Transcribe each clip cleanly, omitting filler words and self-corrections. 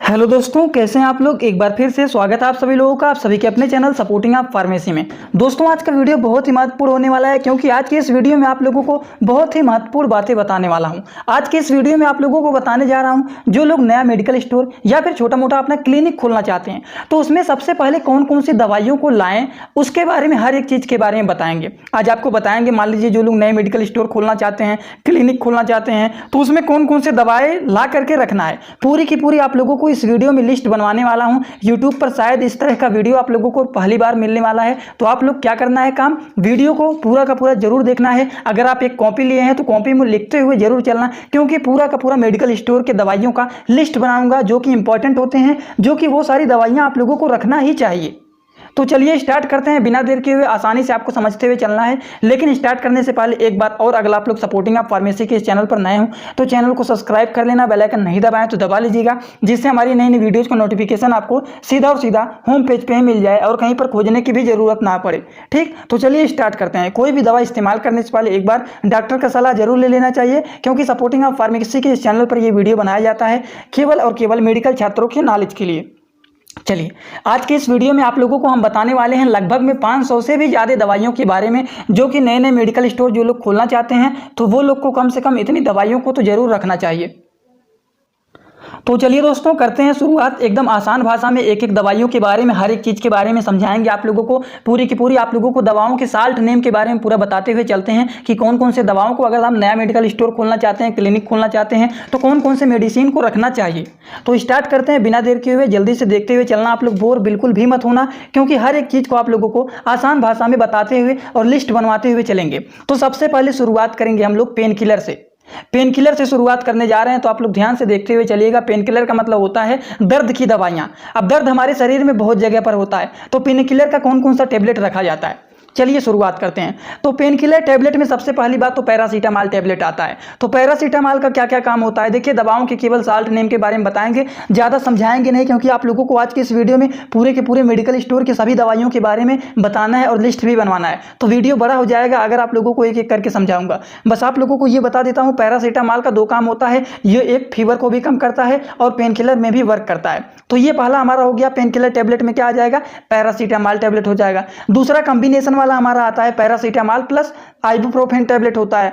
Hello दोस्तों, कैसे हैं आप लोग। एक बार फिर से स्वागत है आप सभी लोगों का, आप सभी के अपने चैनल सपोर्टिंग आप फार्मेसी में। दोस्तों, आज का वीडियो बहुत ही महत्वपूर्ण होने वाला है, क्योंकि आज के इस वीडियो में आप लोगों को बहुत ही महत्वपूर्ण बातें बताने वाला हूं। आज के इस वीडियो में आप लोगों को बताने जा रहा हूं, जो लोग नया मेडिकल स्टोर या फिर छोटा मोटा अपना क्लिनिक खोलना चाहते हैं, तो उसमें सबसे पहले कौन कौन सी दवाइयों को लाएं, उसके बारे में हर एक चीज़ के बारे में बताएंगे। आज आपको बताएंगे, मान लीजिए जो लोग नए मेडिकल स्टोर खोलना चाहते हैं, क्लिनिक खोलना चाहते हैं, तो उसमें कौन कौन से दवाएं ला करके रखना है, पूरी की पूरी आप लोगों को इस वीडियो में लिस्ट बनवाने वाला हूं। YouTube पर शायद इस तरह का वीडियो आप लोगों को पहली बार मिलने वाला है, तो आप लोग क्या करना है, काम वीडियो को पूरा का पूरा जरूर देखना है। अगर आप एक कॉपी लिए हैं तो कॉपी में लिखते हुए जरूर चलना, क्योंकि पूरा का पूरा मेडिकल स्टोर के दवाइयों का लिस्ट बनाऊंगा, जो कि इंपॉर्टेंट होते हैं, जो कि वो सारी दवाइयां आप लोगों को रखना ही चाहिए। तो चलिए स्टार्ट करते हैं, बिना देर किए हुए। आसानी से आपको समझते हुए चलना है, लेकिन स्टार्ट करने से पहले एक बात और, अगर आप लोग सपोर्टिंग आप फार्मेसी के इस चैनल पर नए हो तो चैनल को सब्सक्राइब कर लेना, बेल आइकन नहीं दबाएं तो दबा लीजिएगा, जिससे हमारी नई नई वीडियोज़ का नोटिफिकेशन आपको सीधा और सीधा होम पेज पे ही मिल जाए और कहीं पर खोजने की भी जरूरत ना पड़े। ठीक, तो चलिए स्टार्ट करते हैं। कोई भी दवा इस्तेमाल करने से पहले एक बार डॉक्टर का सलाह जरूर ले लेना चाहिए, क्योंकि सपोर्टिंग आप फार्मेसी के इस चैनल पर यह वीडियो बनाया जाता है केवल और केवल मेडिकल छात्रों के नॉलेज के लिए। चलिए, आज के इस वीडियो में आप लोगों को हम बताने वाले हैं लगभग में 500 से भी ज़्यादा दवाइयों के बारे में, जो कि नए नए मेडिकल स्टोर जो लोग खोलना चाहते हैं, तो वो लोग को कम से कम इतनी दवाइयों को तो जरूर रखना चाहिए। तो चलिए दोस्तों, करते हैं शुरुआत। एकदम आसान भाषा में एक एक दवाइयों के बारे में, हर एक चीज़ के बारे में समझाएंगे आप लोगों को, पूरी की पूरी आप लोगों को दवाओं के साल्ट नेम के बारे में पूरा बताते हुए चलते हैं कि कौन कौन से दवाओं को, अगर आप नया मेडिकल स्टोर खोलना चाहते हैं, क्लिनिक खोलना चाहते हैं, तो कौन कौन से मेडिसिन को रखना चाहिए। तो स्टार्ट करते हैं, बिना देर किए हुए जल्दी से देखते हुए चलना। आप लोग बोर बिल्कुल भी मत होना, क्योंकि हर एक चीज़ को आप लोगों को आसान भाषा में बताते हुए और लिस्ट बनवाते हुए चलेंगे। तो सबसे पहले शुरुआत करेंगे हम लोग पेन किलर से। पेन किलर से शुरुआत करने जा रहे हैं, तो आप लोग ध्यान से देखते हुए चलिएगा। पेन किलर का मतलब होता है दर्द की दवाइयां। अब दर्द हमारे शरीर में बहुत जगह पर होता है, तो पेन किलर का कौन कौन सा टेबलेट रखा जाता है, चलिए शुरुआत करते हैं। तो पेन किलर टेबलेट में सबसे पहली बात तो पैरासीटामॉल टेबलेट आता है। तो पैरासीटामॉल का क्या क्या काम होता है, देखिए दवाओं के केवल साल्ट नेम के बारे में बताएंगे, ज़्यादा समझाएंगे नहीं, क्योंकि आप लोगों को आज के इस वीडियो में पूरे के पूरे मेडिकल स्टोर के सभी दवाइयों के बारे में बताना है और लिस्ट भी बनवाना है। तो वीडियो बड़ा हो जाएगा अगर आप लोगों को एक एक करके समझाऊंगा। बस आप लोगों को ये बता देता हूँ, पैरासीटामॉल का 2 काम होता है, ये एक फीवर को भी कम करता है और पेन किलर में भी वर्क करता है। तो ये पहला हमारा हो गया, पेन किलर टेबलेट में क्या आ जाएगा, पैरासीटामॉल टेबलेट हो जाएगा। दूसरा कॉम्बिनेशन वाला हमारा आता है पैरासीटामॉल प्लस आइबुप्रोफेन टेबलेट होता है,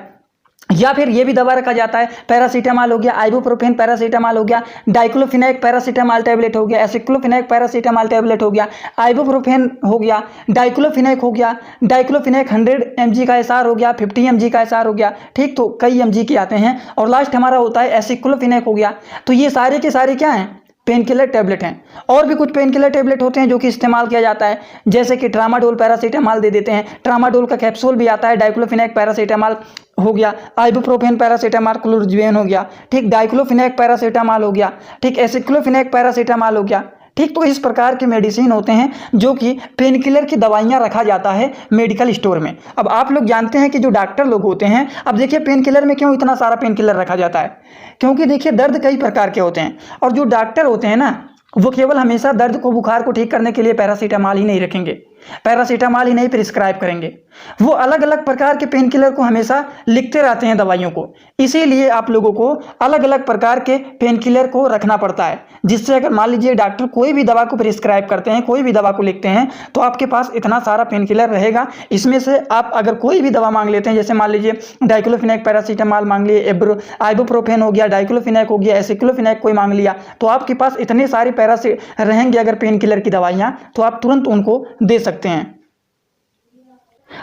या फिर ये भी दवा रखा जाता है। पैरासीटामॉल हो गया, आइबुप्रोफेन पैरासीटामॉल हो गया, डाइक्लोफिनेक पैरासीटामॉल टेबलेट हो गया, एसिक्लोफिनेक पैरासीटामॉल टेबलेट हो गया, आइबुप्रोफेन हो गया, डाइक्लोफिनेक हो गया, डाइक्लोफिनेक 100 mg का एसआर हो गया, 50 mg का एसआर हो गया। ठीक, तो कई mg के आते हैं। और लास्ट हमारा होता है एसिक्लोफिनेक हो गया। तो ये सारे के सारे क्या हैं, पेन किलर टेबलेट हैं। और भी कुछ पेन किलर टेबलेट होते हैं जो कि इस्तेमाल किया जाता है, जैसे कि ट्रामाडोल पैरासीटामॉल दे देते हैं, ट्रामाडोल का कैप्सूल भी आता है, डाइक्लोफिनेक पैरासीटामॉल हो गया, आइबुप्रोफेन पैरासीटामॉल क्लोरोक्विन हो गया, ठीक, डाइक्लोफिनेक पैरासीटामॉल हो गया, ठीक, एसिक्लोफिनेक पैरासीटामॉल हो गया। ठीक, तो इस प्रकार के मेडिसिन होते हैं जो कि पेन किलर की दवाइयाँ रखा जाता है मेडिकल स्टोर में। अब आप लोग जानते हैं कि जो डॉक्टर लोग होते हैं, अब देखिए पेन किलर में क्यों इतना सारा पेन किलर रखा जाता है, क्योंकि देखिए दर्द कई प्रकार के होते हैं, और जो डॉक्टर होते हैं ना, वो केवल हमेशा दर्द को, बुखार को ठीक करने के लिए पैरासीटामॉल ही नहीं रखेंगे, पैरासीटामॉल ही नहीं प्रिस्क्राइब करेंगे, वो अलग अलग प्रकार के पेन किलर को हमेशा लिखते रहते हैं दवाइयों को। इसीलिए आप लोगों को अलग अलग प्रकार के पेन किलर को रखना पड़ता है, जिससे अगर मान लीजिए डॉक्टर कोई भी दवा को प्रिस्क्राइब करते हैं, कोई भी दवा को लिखते हैं, तो आपके पास इतना सारा पेन किलर रहेगा। इसमें से आप अगर कोई भी दवा मांग लेते हैं, जैसे मान लीजिए डाइक्लोफिनेक पैरासीटामॉल मांग लिए, आइबुप्रोफेन हो गया, डाइक्लोफिनेक हो गया, एसिक्लोफिनेक कोई मांग लिया, तो आपके पास इतने सारे पैरासी रहेंगे अगर पेन किलर की दवाइयाँ, तो आप तुरंत उनको दे सकते हैं।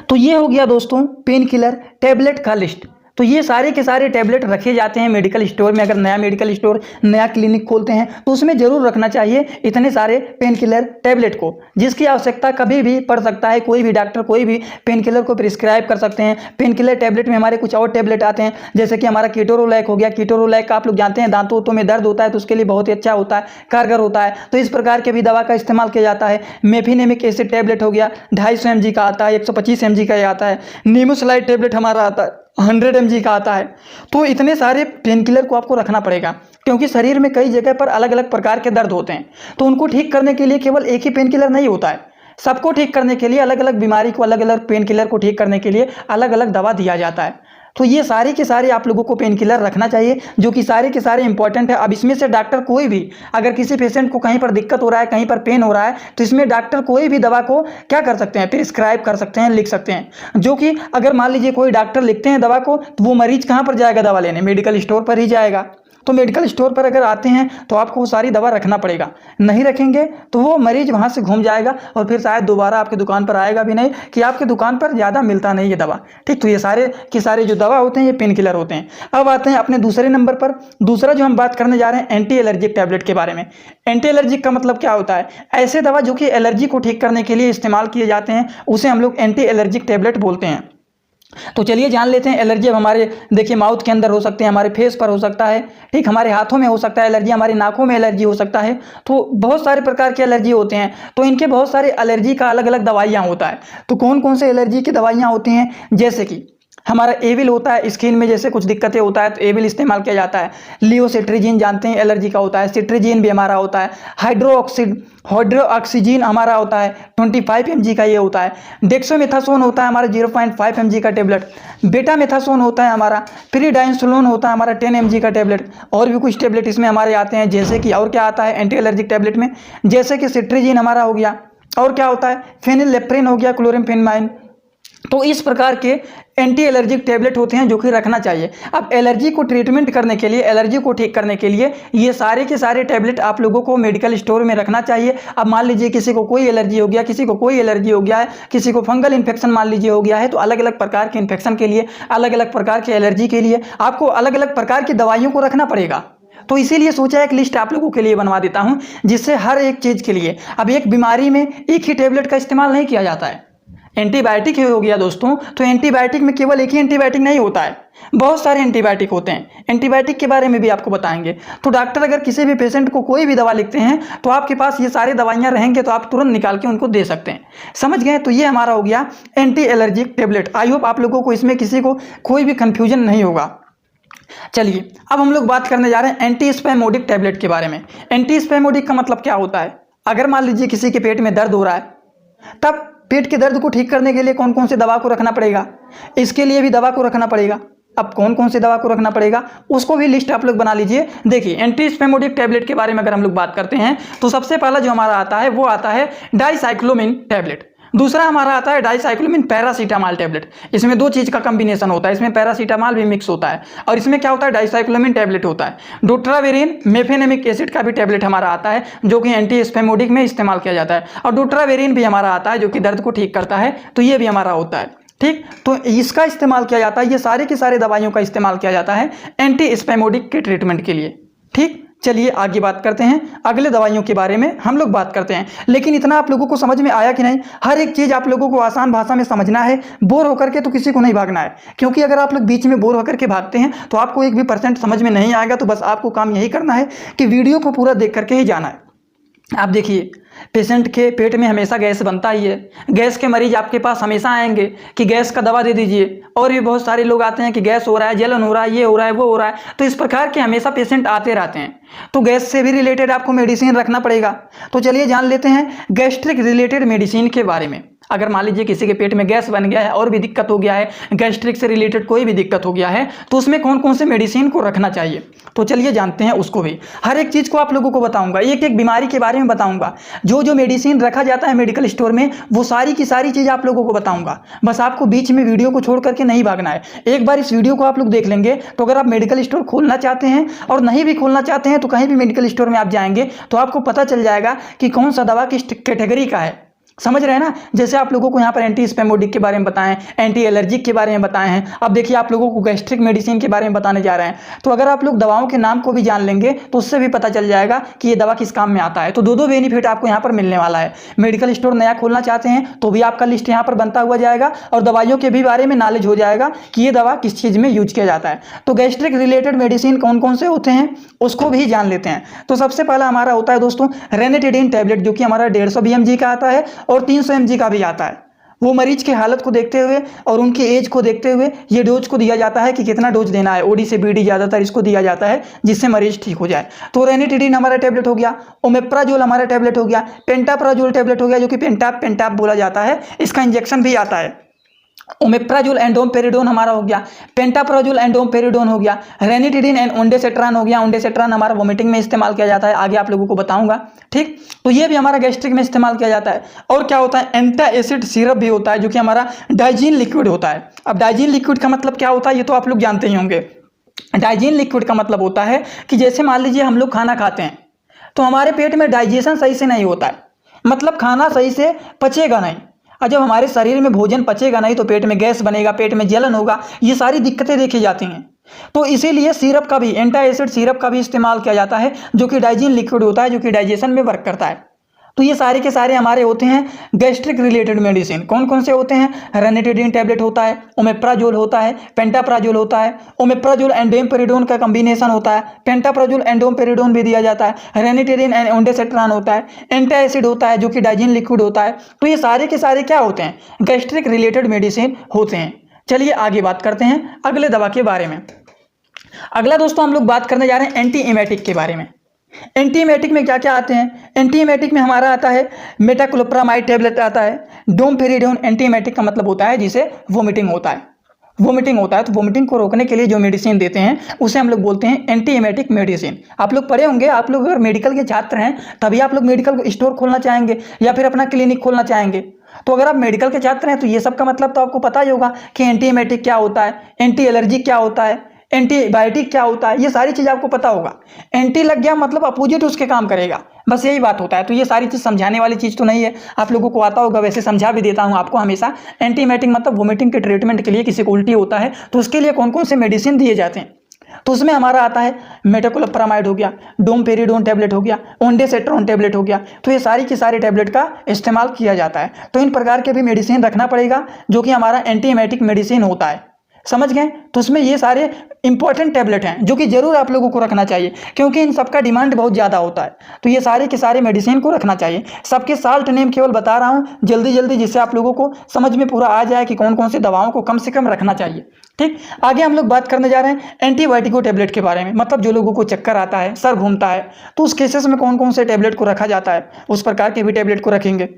तो ये हो गया दोस्तों पेन किलर टेबलेट का लिस्ट। तो ये सारे के सारे टेबलेट रखे जाते हैं मेडिकल स्टोर में। अगर नया मेडिकल स्टोर, नया क्लिनिक खोलते हैं, तो उसमें जरूर रखना चाहिए इतने सारे पेन किलर टेबलेट को, जिसकी आवश्यकता कभी भी पड़ सकता है। कोई भी डॉक्टर कोई भी पेन किलर को प्रिस्क्राइब कर सकते हैं। पेन किलर टेबलेट में हमारे कुछ और टेबलेट आते हैं, जैसे कि हमारा कीटोरोलैक हो गया। कीटोरोलैक का आप लोग जानते हैं दांतों में दर्द होता है, तो उसके लिए बहुत ही अच्छा होता है, कारगर होता है। तो इस प्रकार के भी दवा का इस्तेमाल किया जाता है। मेफिनेमिक एसिड टेबलेट हो गया, 250 mg का आता है, 125 mg का आता है। नीमोसलाइड टेबलेट हमारा आता है, 100 mg का आता है। तो इतने सारे पेन किलर को आपको रखना पड़ेगा, क्योंकि शरीर में कई जगह पर अलग अलग प्रकार के दर्द होते हैं। तो उनको ठीक करने के लिए केवल एक ही पेन किलर नहीं होता है, सबको ठीक करने के लिए अलग अलग बीमारी को, अलग अलग पेन किलर को ठीक करने के लिए अलग अलग दवा दिया जाता है। तो ये सारे के सारे आप लोगों को पेन किलर रखना चाहिए, जो कि सारे के सारे इंपॉर्टेंट है। अब इसमें से डॉक्टर कोई भी, अगर किसी पेशेंट को कहीं पर दिक्कत हो रहा है, कहीं पर पेन हो रहा है, तो इसमें डॉक्टर कोई भी दवा को क्या कर सकते हैं, प्रिस्क्राइब कर सकते हैं, लिख सकते हैं। जो कि अगर मान लीजिए कोई डॉक्टर लिखते हैं दवा को, तो वो मरीज कहाँ पर जाएगा दवा लेने, मेडिकल स्टोर पर ही जाएगा। तो मेडिकल स्टोर पर अगर आते हैं तो आपको वो सारी दवा रखना पड़ेगा, नहीं रखेंगे तो वो मरीज वहाँ से घूम जाएगा और फिर शायद दोबारा आपकी दुकान पर आएगा भी नहीं, कि आपकी दुकान पर ज़्यादा मिलता नहीं ये दवा। ठीक, तो ये सारे के सारे जो दवा होते हैं ये पेन किलर होते हैं। अब आते हैं अपने दूसरे नंबर पर। दूसरा जो हम बात करने जा रहे हैं एंटी एलर्जिक टैबलेट के बारे में। एंटी एलर्जिक का मतलब क्या होता है, ऐसे दवा जो कि एलर्जी को ठीक करने के लिए इस्तेमाल किए जाते हैं, उसे हम लोग एंटी एलर्जिक टैबलेट बोलते हैं। तो चलिए जान लेते हैं एलर्जी। अब हमारे देखिए माउथ के अंदर हो सकते हैं, हमारे फेस पर हो सकता है, ठीक, हमारे हाथों में हो सकता है एलर्जी, हमारी नाकों में एलर्जी हो सकता है। तो बहुत सारे प्रकार के एलर्जी होते हैं। तो इनके बहुत सारे एलर्जी का अलग अलग दवाइयाँ होता है। तो कौन कौन से एलर्जी की दवाइयाँ होती हैं, जैसे कि हमारा एविल होता है, स्किन में जैसे कुछ दिक्कतें होता है तो एविल इस्तेमाल किया जाता है। लियोसिट्रीजिन जानते हैं एलर्जी का होता है, सिट्रीजिन भी हमारा होता है। हाइड्रोक्सीजिन हमारा होता है 25 mg का ये होता है। डेक्सोमेथासोन होता है हमारा 0.5 mg का टेबलेट। बेटामेथासोन होता है हमारा। प्रीडाइंसोलोन होता है हमारा 10 mg का टेबलेट। और भी कुछ टेबलेट इसमें हमारे आते हैं, जैसे कि और क्या आता है एंटी एलर्जिक टेबलेट में, जैसे कि सिट्रीजिन हमारा हो गया, और क्या होता है फेनिलेप्रिन हो गया, क्लोरेमफेनमाइन। तो इस प्रकार के एंटी एलर्जिक टैबलेट होते हैं जो कि रखना चाहिए। अब एलर्जी को ट्रीटमेंट करने के लिए, एलर्जी को ठीक करने के लिए ये सारे के सारे टैबलेट आप लोगों को मेडिकल स्टोर में रखना चाहिए। अब मान लीजिए किसी को कोई एलर्जी हो गया, किसी को कोई एलर्जी हो गया है, किसी को फंगल इन्फेक्शन मान लीजिए हो गया है, तो अलग अलग प्रकार के इन्फेक्शन के लिए, अलग अलग प्रकार के एलर्जी के लिए आपको अलग अलग प्रकार की दवाइयों को रखना पड़ेगा। तो इसीलिए सोचा एक लिस्ट आप लोगों के लिए बनवा देता हूं, जिससे हर एक चीज़ के लिए, अब एक बीमारी में एक ही टैबलेट का इस्तेमाल नहीं किया जाता है। एंटीबायोटिक हो गया दोस्तों, तो एंटीबायोटिक में केवल एक ही एंटीबायोटिक नहीं होता है, बहुत सारे एंटीबायोटिक होते हैं। एंटीबायोटिक के बारे में भी आपको बताएंगे। तो डॉक्टर अगर किसी भी पेशेंट को कोई भी दवा लिखते हैं तो आपके पास ये सारी दवाइयाँ रहेंगे, तो आप तुरंत निकाल के उनको दे सकते हैं। समझ गए? तो ये हमारा हो गया anti allergic tablet. I hope आप लोगों को इसमें किसी को कोई भी कन्फ्यूजन नहीं होगा। चलिए अब हम लोग बात करने जा रहे हैं एंटी स्पैमोडिक टैबलेट के बारे में। एंटी स्पैमोडिक का मतलब क्या होता है, अगर मान लीजिए किसी के पेट में दर्द हो रहा है, तब पेट के दर्द को ठीक करने के लिए कौन कौन से दवा को रखना पड़ेगा, इसके लिए भी दवा को रखना पड़ेगा। अब कौन कौन से दवा को रखना पड़ेगा उसको भी लिस्ट आप लोग बना लीजिए। देखिए एंटी स्पैमोडिक टैबलेट के बारे में अगर हम लोग बात करते हैं तो सबसे पहला जो हमारा आता है वो आता है डाइसाइक्लोमिन टैबलेट। दूसरा हमारा आता है डाइसाइक्लोमिन पैरासीटामॉल टैबलेट। इसमें दो चीज़ का कॉम्बिनेशन होता है, इसमें पैरासीटामॉल भी मिक्स होता है, और इसमें क्या होता है डाइसाइक्लोमिन टैबलेट होता है। डोट्रावेरिन मेफेनेमिक एसिड का भी टैबलेट हमारा आता है, जो कि एंटी स्पैमोडिक में इस्तेमाल किया जाता है। और डोट्रावेरिन भी हमारा आता है जो कि दर्द को ठीक करता है, तो ये भी हमारा होता है। ठीक, तो इसका इस्तेमाल किया जाता है, ये सारे की सारे दवाइयों का इस्तेमाल किया जाता है एंटी स्पैमोडिक के ट्रीटमेंट के लिए। ठीक, चलिए आगे बात करते हैं, अगले दवाइयों के बारे में हम लोग बात करते हैं। लेकिन इतना आप लोगों को समझ में आया कि नहीं? हर एक चीज़ आप लोगों को आसान भाषा में समझना है, बोर होकर के तो किसी को नहीं भागना है। क्योंकि अगर आप लोग बीच में बोर होकर के भागते हैं तो आपको 1% भी समझ में नहीं आएगा। तो बस आपको काम यही करना है कि वीडियो को पूरा देख करके ही जाना है। आप देखिए पेशेंट के पेट में हमेशा गैस बनता ही है। गैस के मरीज आपके पास हमेशा आएंगे कि गैस का दवा दे दीजिए, और भी बहुत सारे लोग आते हैं कि गैस हो रहा है, जलन हो रहा है, ये हो रहा है, वो हो रहा है। तो इस प्रकार के हमेशा पेशेंट आते रहते हैं। तो गैस से भी रिलेटेड आपको मेडिसिन रखना पड़ेगा। तो चलिए जान लेते हैं गैस्ट्रिक रिलेटेड मेडिसिन के बारे में। अगर मान लीजिए किसी के पेट में गैस बन गया है और भी दिक्कत हो गया है, गैस्ट्रिक से रिलेटेड कोई भी दिक्कत हो गया है, तो उसमें कौन कौन से मेडिसिन को रखना चाहिए, तो चलिए जानते हैं उसको भी। हर एक चीज़ को आप लोगों को बताऊंगा, एक एक बीमारी के बारे में बताऊंगा। जो जो मेडिसिन रखा जाता है मेडिकल स्टोर में, वो सारी की सारी चीज़ आप लोगों को बताऊंगा। बस आपको बीच में वीडियो को छोड़ करके नहीं भागना है। एक बार इस वीडियो को आप लोग देख लेंगे तो अगर आप मेडिकल स्टोर खोलना चाहते हैं और नहीं भी खोलना चाहते हैं तो कहीं भी मेडिकल स्टोर में आप जाएंगे तो आपको पता चल जाएगा कि कौन सा दवा किस कैटेगरी का है। समझ रहे हैं ना? जैसे आप लोगों को यहाँ पर एंटी स्पैमोडिक के बारे में बताएं, एंटी एलर्जिक के बारे में बताए हैं। अब देखिए आप लोगों को गैस्ट्रिक मेडिसिन के बारे में बताने जा रहे हैं। तो अगर आप लोग दवाओं के नाम को भी जान लेंगे तो उससे भी पता चल जाएगा कि ये दवा किस काम में आता है। तो दो बेनिफिट आपको यहाँ पर मिलने वाला है। मेडिकल स्टोर नया खोलना चाहते हैं तो भी आपका लिस्ट यहाँ पर बनता हुआ जाएगा, और दवाइयों के भी बारे में नॉलेज हो जाएगा कि ये दवा किस चीज़ में यूज किया जाता है। तो गैस्ट्रिक रिलेटेड मेडिसिन कौन कौन से होते हैं उसको भी जान लेते हैं। तो सबसे पहला हमारा होता है दोस्तों रेनिटिडिन टैबलेट, जो कि हमारा 150 mg का आता है और 300 mg का भी आता है। वो मरीज की हालत को देखते हुए और उनकी एज को देखते हुए ये डोज को दिया जाता है कि कितना डोज देना है। ओडी से बीडी ज़्यादातर इसको दिया जाता है जिससे मरीज ठीक हो जाए। तो रेनिटिडिन हमारा टैबलेट हो गया, ओमेप्राजोल हमारा टैबलेट हो गया, पेंटाप्राजोल टैबलेट हो गया, जो कि पेंटाप बोला जाता है। इसका इंजेक्शन भी आता है। ओमेप्राजोल एंड डोमपेरिडोन हमारा हो गया, पेंटाप्राजोल एंड डोमपेरिडोन हो गया, रेनिटिडिन एंड ओंडेसेट्रान हो गया। ओंडेसेट्रान हमारा वोमिटिंग में इस्तेमाल किया जाता है, आगे आप लोगों को बताऊंगा। ठीक, तो ये भी हमारा गैस्ट्रिक में इस्तेमाल किया जाता है। और क्या होता है, एंटासिड सिरप भी होता है जो कि हमारा डाइजीन लिक्विड होता है। अब डाइजीन लिक्विड का मतलब क्या होता है ये तो आप लोग जानते ही होंगे। डाइजीन लिक्विड का मतलब होता है कि जैसे मान लीजिए हम लोग खाना खाते हैं तो हमारे पेट में डाइजेशन सही से नहीं होता है, मतलब खाना सही से पचेगा नहीं, और जब हमारे शरीर में भोजन पचेगा नहीं तो पेट में गैस बनेगा, पेट में जलन होगा, ये सारी दिक्कतें देखी जाती हैं। तो इसीलिए सिरप का भी, एंटासिड सिरप का भी इस्तेमाल किया जाता है जो कि डाइजीन लिक्विड होता है, जो कि डाइजेशन में वर्क करता है। तो ये सारे के सारे हमारे होते हैं गैस्ट्रिक रिलेटेड मेडिसिन। कौन कौन से होते हैं, रेनिटिडिन टैबलेट होता है, ओमेप्राजोल होता है, पेंटाप्राजोल होता है, ओमेप्राजोल एंड डोमपेरिडोन का कॉम्बिनेशन होता है, पेंटाप्राजोल एंड डोमपेरिडोन भी दिया जाता है, रेनिटिडिन एंड ओंडेसेट्रान होता है, एंटासिड होता है जो कि डाइजीन लिक्विड होता है। तो ये सारे के सारे क्या होते हैं, गैस्ट्रिक रिलेटेड मेडिसिन होते हैं। चलिए आगे बात करते हैं अगले दवा के बारे में। अगला दोस्तों हम लोग बात करने जा रहे हैं एंटी एमेटिक के बारे में। एंटीएमेटिक में क्या क्या आते हैं, एंटीएमेटिक में हमारा आता है मेटाक्लोप्रामाइड टैबलेट आता है, डोमपेरिडोन। एंटीएमेटिक का मतलब होता है जिसे वोमिटिंग होता है, वोमिटिंग होता है तो वोमिटिंग को रोकने के लिए जो मेडिसिन देते हैं उसे हम लोग बोलते हैं एंटीएमेटिक मेडिसिन। आप लोग पढ़े होंगे, आप लोग अगर मेडिकल के छात्र हैं तभी आप लोग मेडिकल स्टोर खोलना चाहेंगे या फिर अपना क्लिनिक खोलना चाहेंगे। तो अगर आप मेडिकल के छात्र हैं तो ये सब का मतलब तो आपको पता ही होगा कि एंटीएमेटिक क्या होता है, एंटी एलर्जी क्या होता है, एंटीबायोटिक क्या होता है, ये सारी चीज़ आपको पता होगा। एंटी लग गया मतलब अपोजिट उसके काम करेगा, बस यही बात होता है। तो ये सारी चीज़ समझाने वाली चीज़ तो नहीं है, आप लोगों को आता होगा, वैसे समझा भी देता हूँ आपको हमेशा। एंटीएमेटिक मतलब वोमिटिंग के ट्रीटमेंट के लिए, किसी को उल्टी होता है तो उसके लिए कौन कौन से मेडिसिन दिए जाते हैं, तो उसमें हमारा आता है मेटाक्लोप्रामाइड हो गया, डोमपेरिडोन टैबलेट हो गया, ओंडेसेट्रॉन टैबलेट हो गया। तो ये सारी की सारी टैबलेट का इस्तेमाल किया जाता है। तो इन प्रकार के भी मेडिसिन रखना पड़ेगा जो कि हमारा एंटीएमेटिक मेडिसिन होता है, समझ गए। तो उसमें ये सारे इंपॉर्टेंट टैबलेट हैं जो कि जरूर आप लोगों को रखना चाहिए क्योंकि इन सबका डिमांड बहुत ज़्यादा होता है। तो ये सारे के सारे मेडिसिन को रखना चाहिए। सबके साल्ट नेम केवल बता रहा हूँ जल्दी जल्दी, जिससे आप लोगों को समझ में पूरा आ जाए कि कौन कौन सी दवाओं को कम से कम रखना चाहिए। ठीक, आगे हम लोग बात करने जा रहे हैं एंटीबायोटिको टैबलेट के बारे में। मतलब जो लोगों को चक्कर आता है, सर घूमता है, तो उस केसेस में कौन कौन से टैबलेट को रखा जाता है, उस प्रकार के भी टैबलेट को रखेंगे।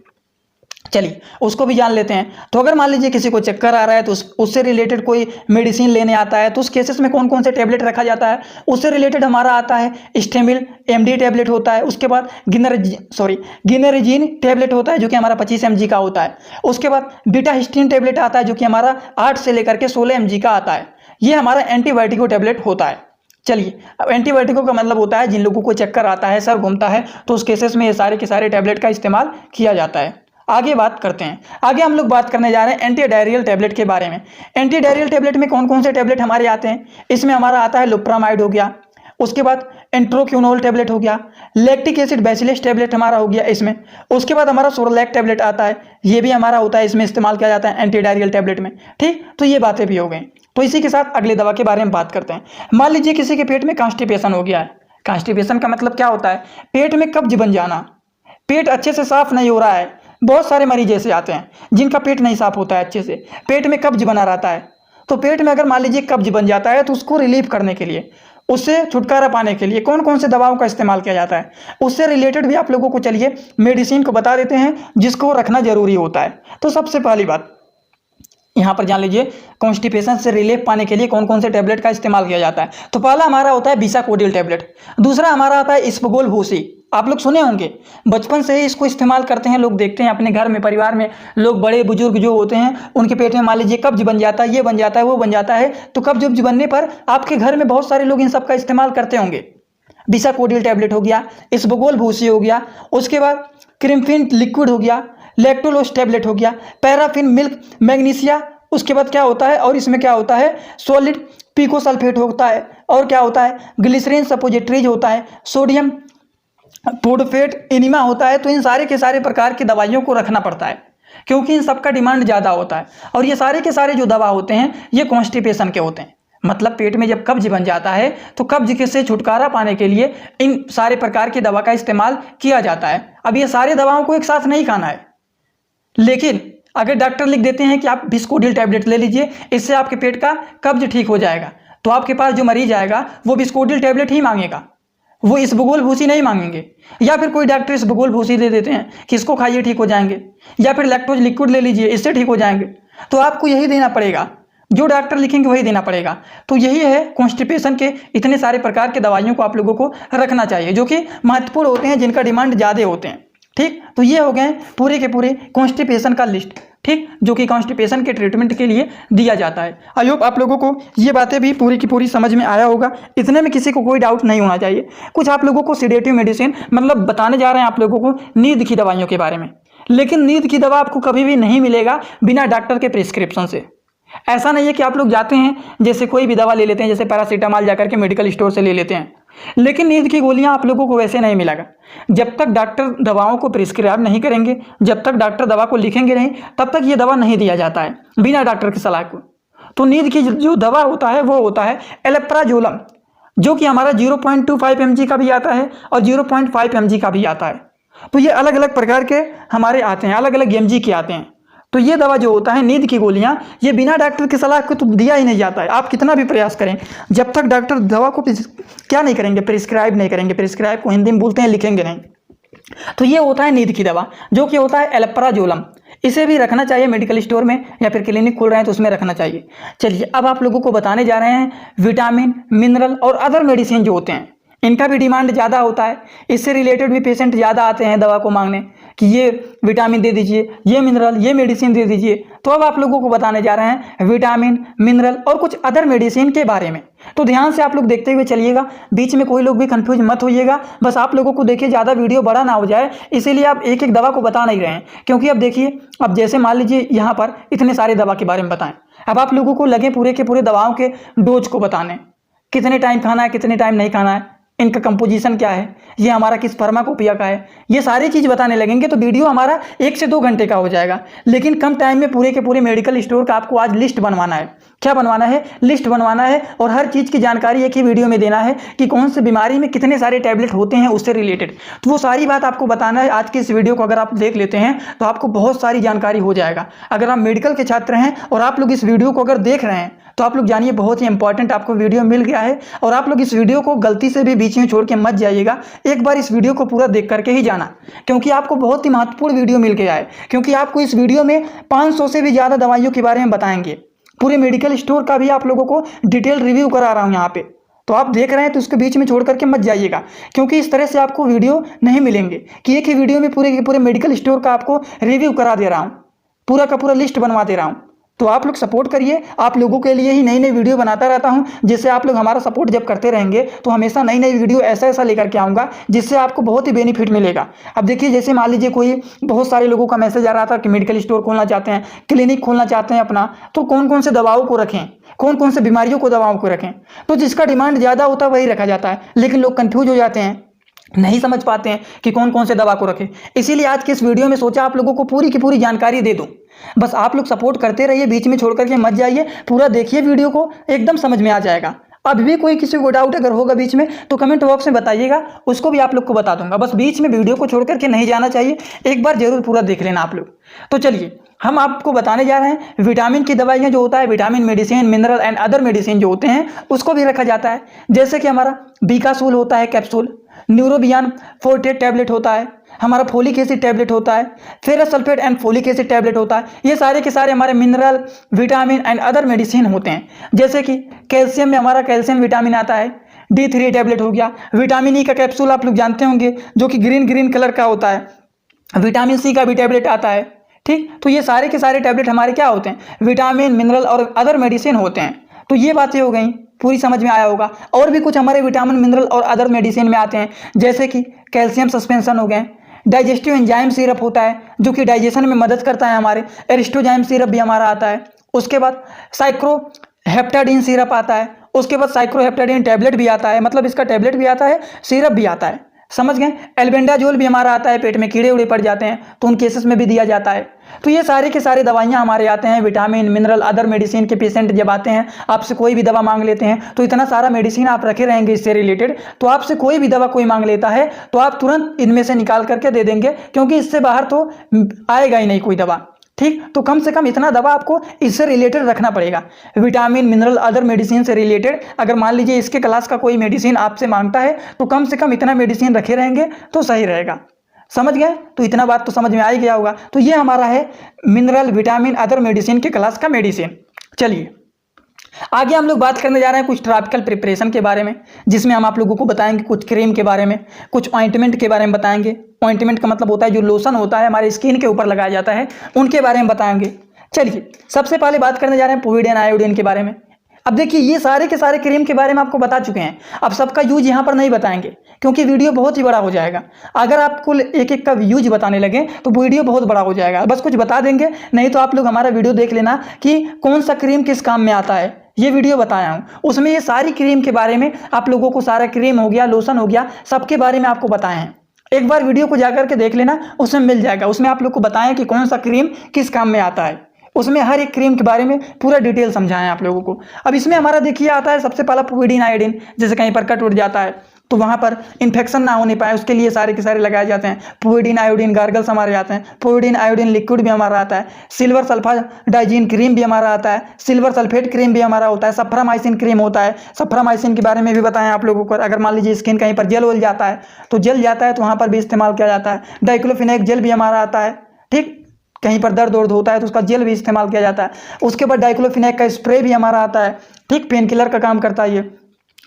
चलिए उसको भी जान लेते हैं। तो अगर मान लीजिए किसी को चक्कर आ रहा है तो उससे रिलेटेड कोई मेडिसिन लेने आता है तो उस केसेस में कौन कौन से टैबलेट रखा जाता है, उससे रिलेटेड हमारा आता है स्टेमिल एमडी टैबलेट होता है। उसके बाद गिनरेजिन टैबलेट होता है जो कि हमारा 25 mg का होता है। उसके बाद बीटा हिस्टीन टैबलेट आता है जो कि हमारा 8 से लेकर के 16 mg का आता है। ये हमारा एंटीबायोटिको टैबलेट होता है। चलिए, अब एंटीबायोटिको का मतलब होता है जिन लोगों को चक्कर आता है, सर घूमता है, तो उस केसेस में ये सारे के सारे टैबलेट का इस्तेमाल किया जाता है। आगे बात करते हैं। आगे हम लोग बात करने जा रहे हैं एंटी डायरियल टैबलेट के बारे में। एंटी डायरियल टैबलेट में कौन कौन से टैबलेट हमारे आते हैं, इसमें हमारा आता है लोप्रामाइड हो गया, उसके बाद एंट्रोक्यूनोल टैबलेट हो गया, लैक्टिक एसिड बैसिलस टैबलेट हमारा हो गया इसमें। उसके बाद हमारा सोरोलैक टैबलेट आता है, ये भी हमारा होता है, इसमें इस्तेमाल किया जाता है एंटी डायरियल टैबलेट में। ठीक, तो ये बातें भी हो गई। तो इसी के साथ अगले दवा के बारे में बात करते हैं। मान लीजिए किसी के पेट में कॉन्स्टिपेशन हो गया है। कॉन्स्टिपेशन का मतलब क्या होता है, पेट में कब्ज बन जाना, पेट अच्छे से साफ नहीं हो रहा है। बहुत सारे मरीज ऐसे आते हैं जिनका पेट नहीं साफ होता है अच्छे से, पेट में कब्ज बना रहता है। तो पेट में अगर मान लीजिए कब्ज बन जाता है तो उसको रिलीफ करने के लिए, उससे छुटकारा पाने के लिए कौन कौन से दवाओं का इस्तेमाल किया जाता है, उससे रिलेटेड भी आप लोगों को चलिए मेडिसिन को बता देते हैं जिसको रखना जरूरी होता है। तो सबसे पहली बात यहाँ पर जान लीजिए, कॉन्स्टिपेशन से रिलीफ पाने के लिए कौन कौन से टैबलेट का इस्तेमाल किया जाता है। तो पहला हमारा होता है बिसाकोडिल टैबलेट, दूसरा हमारा आता है इसबगोल भूसी। आप लोग सुने होंगे, बचपन से ही इसको इस्तेमाल करते हैं लोग, देखते हैं अपने घर में, परिवार में लोग बड़े बुजुर्ग जो होते हैं उनके पेट में मान लीजिए कब्ज बन जाता है, ये बन जाता है, वो बन जाता है। तो कब्ज उब्ज बनने पर आपके घर में बहुत सारे लोग इन सब का इस्तेमाल करते होंगे। बिसाकोडिल टैबलेट हो गया, इसबगोल भूसी हो गया, उसके बाद क्रिम्फिन लिक्विड हो गया, लैक्टोलोस टैबलेट हो गया, पैराफिन मिल्क मैग्नीशिया। उसके बाद क्या होता है, और इसमें क्या होता है, सॉलिड पिकोसल्फेट होता है, और क्या होता है, ग्लिसरीन सपोजिट्रीज होता है, सोडियम पोडफेट इनिमा होता है। तो इन सारे के सारे प्रकार की दवाइयों को रखना पड़ता है क्योंकि इन सबका डिमांड ज़्यादा होता है। और ये सारे के सारे जो दवा होते हैं ये कॉन्स्टिपेशन के होते हैं। मतलब पेट में जब कब्ज बन जाता है तो कब्ज से छुटकारा पाने के लिए इन सारे प्रकार की दवा का इस्तेमाल किया जाता है। अब ये सारे दवाओं को एक साथ नहीं खाना है, लेकिन अगर डॉक्टर लिख देते हैं कि आप बिस्कोडिल टैबलेट ले लीजिए, इससे आपके पेट का कब्ज ठीक हो जाएगा, तो आपके पास जो मरीज आएगा वो बिस्कोडिल टैबलेट ही मांगेगा, वो इसबगोल भूसी नहीं मांगेंगे। या फिर कोई डॉक्टर इसबगोल भूसी दे देते हैं कि इसको खाइए ठीक हो जाएंगे, या फिर लैक्टोज लिक्विड ले लीजिए इससे ठीक हो जाएंगे। तो आपको यही देना पड़ेगा, जो डॉक्टर लिखेंगे वही देना पड़ेगा। तो यही है कॉन्स्टिपेशन के इतने सारे प्रकार के दवाइयों को आप लोगों को रखना चाहिए, जो कि महत्वपूर्ण होते हैं, जिनका डिमांड ज़्यादा होते हैं। ठीक, तो ये हो गए पूरे के पूरे कॉन्स्टिपेशन का लिस्ट, ठीक, जो कि कॉन्स्टिपेशन के ट्रीटमेंट के लिए दिया जाता है। आई होप आप लोगों को ये बातें भी पूरी की पूरी समझ में आया होगा, इतने में किसी को कोई डाउट नहीं होना चाहिए। कुछ आप लोगों को सेडेटिव मेडिसिन मतलब बताने जा रहे हैं आप लोगों को नींद की दवाइयों के बारे में, लेकिन नींद की दवा आपको कभी भी नहीं मिलेगा बिना डॉक्टर के प्रिस्क्रिप्शन से। ऐसा नहीं है कि आप लोग जाते हैं जैसे कोई भी दवा ले लेते हैं, जैसे पैरासीटामॉल जाकर के मेडिकल स्टोर से ले लेते हैं, लेकिन नींद की गोलियां आप लोगों को वैसे नहीं मिलेगा। जब तक डॉक्टर दवाओं को प्रिस्क्राइब नहीं करेंगे, जब तक डॉक्टर दवा को लिखेंगे नहीं, तब तक ये दवा नहीं दिया जाता है बिना डॉक्टर की सलाह को। तो नींद की जो दवा होता है वो होता है एलेप्राजोलम, जो कि हमारा 0.25 mg का भी आता है और 0.5 mg का भी आता है। तो ये अलग अलग प्रकार के हमारे आते हैं, अलग अलग mg के आते हैं। तो ये दवा जो होता है नींद की गोलियां, ये बिना डॉक्टर की सलाह को तो दिया ही नहीं जाता है। आप कितना भी प्रयास करें, जब तक डॉक्टर दवा को क्या नहीं करेंगे, प्रिस्क्राइब नहीं करेंगे, प्रिस्क्राइब को हिंदी में बोलते हैं, लिखेंगे नहीं। तो ये होता है नींद की दवा, जो कि होता है एलेप्राजोलम। इसे भी रखना चाहिए मेडिकल स्टोर में, या फिर क्लिनिक खोल रहे हैं तो उसमें रखना चाहिए। चलिए अब आप लोगों को बताने जा रहे हैं विटामिन, मिनरल और अदर मेडिसिन जो होते हैं, इनका भी डिमांड ज़्यादा होता है। इससे रिलेटेड भी पेशेंट ज़्यादा आते हैं दवा को मांगने कि ये विटामिन दे दीजिए, ये मिनरल, ये मेडिसिन दे दीजिए। तो अब आप लोगों को बताने जा रहे हैं विटामिन, मिनरल और कुछ अदर मेडिसिन के बारे में। तो ध्यान से आप लोग देखते हुए चलिएगा, बीच में कोई लोग भी कंफ्यूज मत होइएगा। बस आप लोगों को देखिए ज़्यादा वीडियो बड़ा ना हो जाए, इसीलिए आप एक एक दवा को बता नहीं रहे हैं। क्योंकि अब देखिए, अब जैसे मान लीजिए यहाँ पर इतने सारे दवा के बारे में बताएं, अब आप लोगों को लगे पूरे के पूरे दवाओं के डोज को बताने, कितने टाइम खाना है, कितने टाइम नहीं खाना है, इनका कंपोजिशन क्या है, ये हमारा किस फार्माकोपिया का है, ये सारी चीज़ बताने लगेंगे तो वीडियो हमारा 1 से 2 घंटे का हो जाएगा। लेकिन कम टाइम में पूरे के पूरे मेडिकल स्टोर का आपको आज लिस्ट बनवाना है। क्या बनवाना है? लिस्ट बनवाना है, और हर चीज़ की जानकारी एक ही वीडियो में देना है कि कौन सी बीमारी में कितने सारे टैबलेट होते हैं उससे रिलेटेड। तो वो सारी बात आपको बताना है। आज की इस वीडियो को अगर आप देख लेते हैं तो आपको बहुत सारी जानकारी हो जाएगा। अगर आप मेडिकल के छात्र हैं और आप लोग इस वीडियो को अगर देख रहे हैं तो आप लोग जानिए बहुत ही इंपॉर्टेंट आपको वीडियो मिल गया है। और आप लोग इस वीडियो को गलती से भी बीच में छोड़ के मत जाइएगा, एक बार इस वीडियो को पूरा देख करके ही जाना, क्योंकि आपको बहुत ही महत्वपूर्ण वीडियो मिल गया है। क्योंकि आपको इस वीडियो में 500 से भी ज़्यादा दवाइयों के बारे में बताएंगे, पूरे मेडिकल स्टोर का भी आप लोगों को डिटेल रिव्यू करा रहा हूँ यहाँ पे। तो आप देख रहे हैं तो उसके बीच में छोड़ करके मत जाइएगा, क्योंकि इस तरह से आपको वीडियो नहीं मिलेंगे कि एक ही वीडियो में पूरे के पूरे मेडिकल स्टोर का आपको रिव्यू करा दे रहा हूँ, पूरा का पूरा लिस्ट बनवा दे रहा हूँ। तो आप लोग सपोर्ट करिए, आप लोगों के लिए ही नई नई वीडियो बनाता रहता हूं। जिससे आप लोग हमारा सपोर्ट जब करते रहेंगे तो हमेशा नई नई वीडियो ऐसा लेकर के आऊँगा जिससे आपको बहुत ही बेनिफिट मिलेगा। अब देखिए, जैसे मान लीजिए कोई बहुत सारे लोगों का मैसेज आ रहा था कि मेडिकल स्टोर खोलना चाहते हैं, क्लिनिक खोलना चाहते हैं अपना, तो कौन कौन से दवाओं को रखें, कौन कौन से बीमारियों को दवाओं को रखें। तो जिसका डिमांड ज़्यादा होता है वही रखा जाता है, लेकिन लोग कन्फ्यूज हो जाते हैं, नहीं समझ पाते हैं कि कौन कौन से दवा को रखें। इसीलिए आज की इस वीडियो में सोचा आप लोगों को पूरी की पूरी जानकारी दे दूं। बस आप लोग सपोर्ट करते रहिए, बीच में छोड़ करके मत जाइए, पूरा देखिए वीडियो को, एकदम समझ में आ जाएगा। अभी भी कोई किसी को डाउट अगर होगा बीच में तो कमेंट बॉक्स में बताइएगा, उसको भी आप लोग को बता दूंगा। बस बीच में वीडियो को छोड़ करके नहीं जाना चाहिए, एक बार जरूर पूरा देख लेना आप लोग। तो चलिए हम आपको बताने जा रहे हैं विटामिन की दवाइयाँ जो होता है, vitamin medicine, mineral and other medicine जो होते हैं उसको भी रखा जाता है। जैसे कि हमारा बीकासूल होता है कैप्सूल, न्यूरोबियान फोर्टेट टैबलेट होता है, हमारा फोलिक एसिड टैबलेट होता है, ferrous sulphate and folic acid tablet होता है। ये सारे के सारे हमारे mineral, vitamin and other medicine होते हैं। जैसे कि कैल्शियम में हमारा कैल्शियम विटामिन आता है, D3 टैबलेट हो गया। विटामिन ई का कैप्सूल आप लोग जानते होंगे जो कि ग्रीन कलर का होता है। विटामिन सी का भी टैबलेट आता है, ठीक। तो ये सारे के सारे टैबलेट हमारे क्या होते हैं, विटामिन, मिनरल और अदर मेडिसिन होते हैं। तो ये बातें हो गई, पूरी समझ में आया होगा। और भी कुछ हमारे विटामिन, मिनरल और अदर मेडिसिन में आते हैं, जैसे कि कैल्शियम सस्पेंशन हो गए, डाइजेस्टिव एंजाइम सिरप होता है जो कि डाइजेशन में मदद करता है हमारे, एरिस्टोजाइम सिरप भी हमारा आता है। उसके बाद साइक्लोहेप्टाडीन सिरप आता है, उसके बाद साइक्लोहेप्टाडीन टैबलेट भी आता है, मतलब इसका टैबलेट भी आता है, सिरप भी आता है, समझ गए। एल्बेंडाजोल भी हमारा आता है, पेट में कीड़े उड़े पड़ जाते हैं तो उन केसेस में भी दिया जाता है। तो ये सारे के सारे दवाइयाँ हमारे आते हैं। विटामिन, मिनरल, अदर मेडिसिन के पेशेंट जब आते हैं, आपसे कोई भी दवा मांग लेते हैं तो इतना सारा मेडिसिन आप रखे रहेंगे इससे रिलेटेड, तो आपसे कोई भी दवा कोई मांग लेता है तो आप तुरंत इनमें से निकाल करके दे देंगे, क्योंकि इससे बाहर तो आएगा ही नहीं कोई दवा, ठीक। तो कम से कम इतना दवा आपको इससे रिलेटेड रखना पड़ेगा। विटामिन, मिनरल, अदर मेडिसिन से रिलेटेड अगर मान लीजिए इसके क्लास का कोई मेडिसिन आपसे मांगता है तो कम से कम इतना मेडिसिन रखे रहेंगे तो सही रहेगा, समझ गए? तो इतना बात तो समझ में आ ही गया होगा। तो ये हमारा है मिनरल, विटामिन, अदर मेडिसिन के क्लास का मेडिसिन। चलिए आगे हम लोग बात करने जा रहे हैं कुछ टॉपिकल प्रिपरेशन के बारे में, जिसमें हम आप लोगों को बताएंगे कुछ क्रीम के बारे में, कुछ ऑइंटमेंट के बारे में बताएंगे। ऑइंटमेंट का मतलब होता है जो लोशन होता है हमारे स्किन के ऊपर लगाया जाता है, उनके बारे में बताएंगे। चलिए सबसे पहले बात करने जा रहे हैं पोविडेन आयोडीन के बारे में। अब देखिए ये सारे के सारे क्रीम के बारे में आपको बता चुके हैं, अब सबका यूज यहाँ पर नहीं बताएंगे क्योंकि वीडियो बहुत ही बड़ा हो जाएगा। अगर आप कुल एक एक का यूज बताने लगे तो वीडियो बहुत बड़ा हो जाएगा। बस कुछ बता देंगे, नहीं तो आप लोग हमारा वीडियो देख लेना कि कौन सा क्रीम किस काम में आता है, ये वीडियो बताया हूँ। उसमें ये सारी क्रीम के बारे में आप लोगों को, सारा क्रीम हो गया, लोशन हो गया, सबके बारे में आपको बताए हैं। एक बार वीडियो को जाकर के देख लेना, उसमें मिल जाएगा। उसमें आप लोग को बताएं कि कौन सा क्रीम किस काम में आता है, उसमें हर एक क्रीम के बारे में पूरा डिटेल समझाएं आप लोगों को। अब इसमें हमारा देखिए आता है सबसे पहला पोविडेन आयोडीन। जैसे कहीं पर कट उठ जाता है तो वहाँ पर इन्फेक्शन ना होने पाए उसके लिए सारे के सारे लगाए जाते हैं। पोविडेन आयोडीन गार्गल्स हमारे आते हैं, पोविडेन आयोडीन लिक्विड भी हमारा आता है, सिल्वर सल्फाडाइजीन क्रीम भी हमारा आता है, सिल्वर सल्फेट क्रीम भी हमारा होता है, सफ्रामाइसिन क्रीम होता है। सफ्रामाइसिन के बारे में भी बताएं आप लोगों को। अगर मान लीजिए स्किन कहीं पर जल उल जाता है तो जल जाता है तो वहाँ पर भी इस्तेमाल किया जाता है। डाइक्लोफिनेक जेल भी हमारा आता है, ठीक, कहीं पर दर्द वर्द होता है तो उसका जेल भी इस्तेमाल किया जाता है। उसके बाद डाइक्लोफिनेक का स्प्रे भी हमारा आता है, ठीक, पेन किलर का काम करता है ये।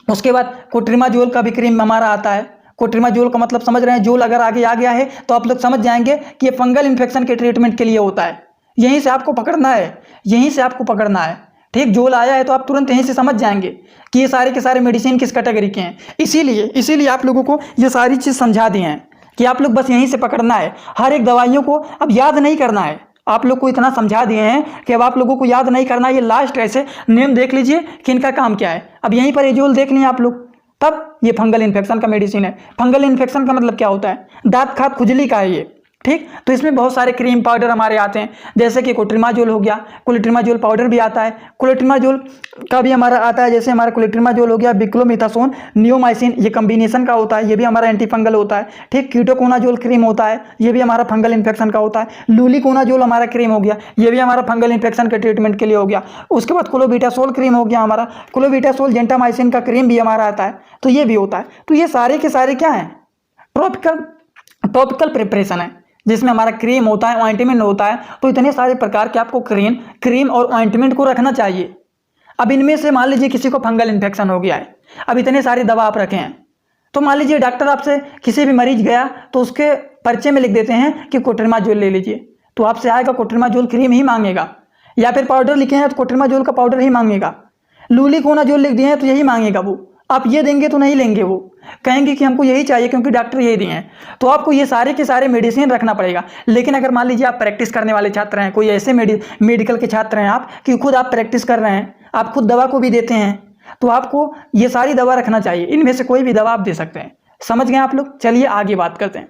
उसके बाद कोट्रिमाजोल का भी क्रीम हमारा आता है। कोट्रिमाजोल का मतलब समझ रहे हैं, जोल अगर आगे आ गया है तो आप लोग समझ जाएंगे कि ये फंगल इन्फेक्शन के ट्रीटमेंट के लिए होता है। यहीं से आपको पकड़ना है, यहीं से आपको पकड़ना है, ठीक। जोल आया है तो आप तुरंत यहीं से समझ जाएंगे कि ये सारे के सारे मेडिसिन किस कैटेगरी के हैं। इसीलिए आप लोगों को ये सारी चीज़ समझा दी हैं कि आप लोग बस यहीं से पकड़ना है। हर एक दवाइयों को अब याद नहीं करना है, आप लोग को इतना समझा दिए हैं कि अब आप लोगों को याद नहीं करना है। ये लास्ट ऐसे नेम देख लीजिए कि इनका काम क्या है। अब यहीं पर एजोल देख लिए आप लोग, तब ये फंगल इन्फेक्शन का मेडिसिन है। फंगल इन्फेक्शन का मतलब क्या होता है? दांत खाद खुजली का है ये, ठीक। तो इसमें बहुत सारे क्रीम पाउडर हमारे आते हैं, जैसे कि कोट्रिमाजोल हो गया, क्लोट्रिमाजोल पाउडर भी आता है, क्लोट्रिमाजोल का भी हमारा आता है। जैसे हमारा क्लोट्रिमाजोल हो गया, बिक्लोमिथासोन, नियोमाइसिन, ये कम्बिनेशन का होता है, ये भी हमारा एंटी फंगल होता है, ठीक। कीटोकोनाजोल क्रीम होता है, ये भी हमारा फंगल इन्फेक्शन का होता है। लूलिकोनाजोल हमारा क्रीम हो गया, ये भी हमारा फंगल इन्फेक्शन के ट्रीटमेंट के लिए हो गया। उसके बाद क्लोबिटासोल क्रीम हो गया हमारा, क्लोबिटासोल जेंटामाइसिन का क्रीम भी हमारा आता है, तो ये भी होता है। तो ये सारे के सारे क्या हैं? टॉपिकल प्रिपरेशन है, जिसमें हमारा क्रीम होता है, ऑइंटमेंट होता है। तो इतने सारे प्रकार के आपको क्रीम और ऑइंटमेंट को रखना चाहिए। अब इनमें से मान लीजिए किसी को फंगल इन्फेक्शन हो गया है, अब इतने सारी दवा आप रखे हैं, तो मान लीजिए डॉक्टर आपसे किसी भी मरीज गया तो उसके पर्चे में लिख देते हैं कि कोट्रिमाजोल ले लीजिए, तो आपसे आएगा कोट्रिमाजोल क्रीम ही मांगेगा, या फिर पाउडर लिखे हैं तो कोट्रिमाजोल का पाउडर ही मांगेगा। लूलिकोनाजोल लिख दिए हैं तो यही मांगेगा वो। आप ये देंगे तो नहीं लेंगे, वो कहेंगे कि हमको यही चाहिए क्योंकि डॉक्टर यही दिए हैं। तो आपको ये सारे के सारे मेडिसिन रखना पड़ेगा। लेकिन अगर मान लीजिए आप प्रैक्टिस करने वाले छात्र हैं, कोई ऐसे मेडिकल के छात्र हैं आप कि खुद आप प्रैक्टिस कर रहे हैं, आप खुद दवा को भी देते हैं, तो आपको ये सारी दवा रखना चाहिए। इनमें से कोई भी दवा आप दे सकते हैं। समझ गए आप लोग? चलिए आगे बात करते हैं।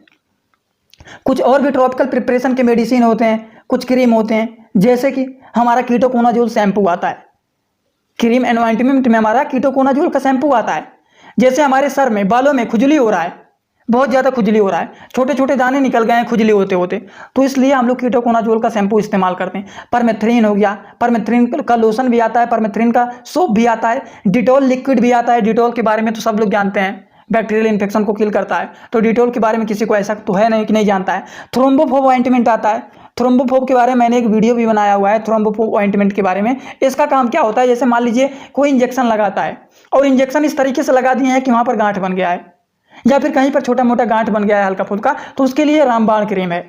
कुछ और भी ट्रॉपिकल प्रिपरेशन के मेडिसिन होते हैं, कुछ क्रीम होते हैं, जैसे कि हमारा कीटोकोनाजोल शैम्पू आता है। क्रीम एंड ऑइंटमेंट में हमारा कीटोकोनाजोल का शैम्पू आता है। जैसे हमारे सर में, बालों में खुजली हो रहा है, बहुत ज़्यादा खुजली हो रहा है, छोटे छोटे दाने निकल गए हैं खुजली होते होते, तो इसलिए हम लोग कीटोकोनाजोल का शैम्पू इस्तेमाल करते हैं। परमेथ्रिन हो गया, परमेथ्रिन का लोशन भी आता है, परमेथ्रिन का सोप भी आता है, डिटॉल लिक्विड भी आता है। डिटॉल के बारे में तो सब लोग जानते हैं, बैक्टीरियल इन्फेक्शन को किल करता है, तो डिटॉल के बारे में किसी को ऐसा तो है नहीं कि नहीं जानता है। थ्रोम्बोफोब ऑइंटमेंट आता है। थ्रोम्बोफोब के बारे में मैंने एक वीडियो भी बनाया हुआ है, थ्रोम्बोफोब ऑइंटमेंट के बारे में। इसका काम क्या होता है? जैसे मान लीजिए कोई इंजेक्शन लगाता है और इंजेक्शन इस तरीके से लगा दिए हैं कि वहाँ पर गांठ बन गया है, या फिर कहीं पर छोटा मोटा गांठ बन गया है हल्का फुल्का, तो उसके लिए रामबाण क्रीम है,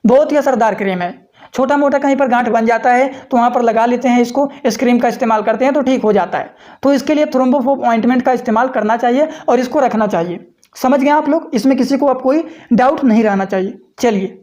बहुत ही असरदार क्रीम है। छोटा मोटा कहीं पर गांठ बन जाता है तो वहाँ पर लगा लेते हैं इसको, इस क्रीम का इस्तेमाल करते हैं तो ठीक हो जाता है। तो इसके लिए थ्रोम्बोफोब ऑइंटमेंट का इस्तेमाल करना चाहिए और इसको रखना चाहिए। समझ गए आप लोग? इसमें किसी को अब कोई डाउट नहीं रहना चाहिए। चलिए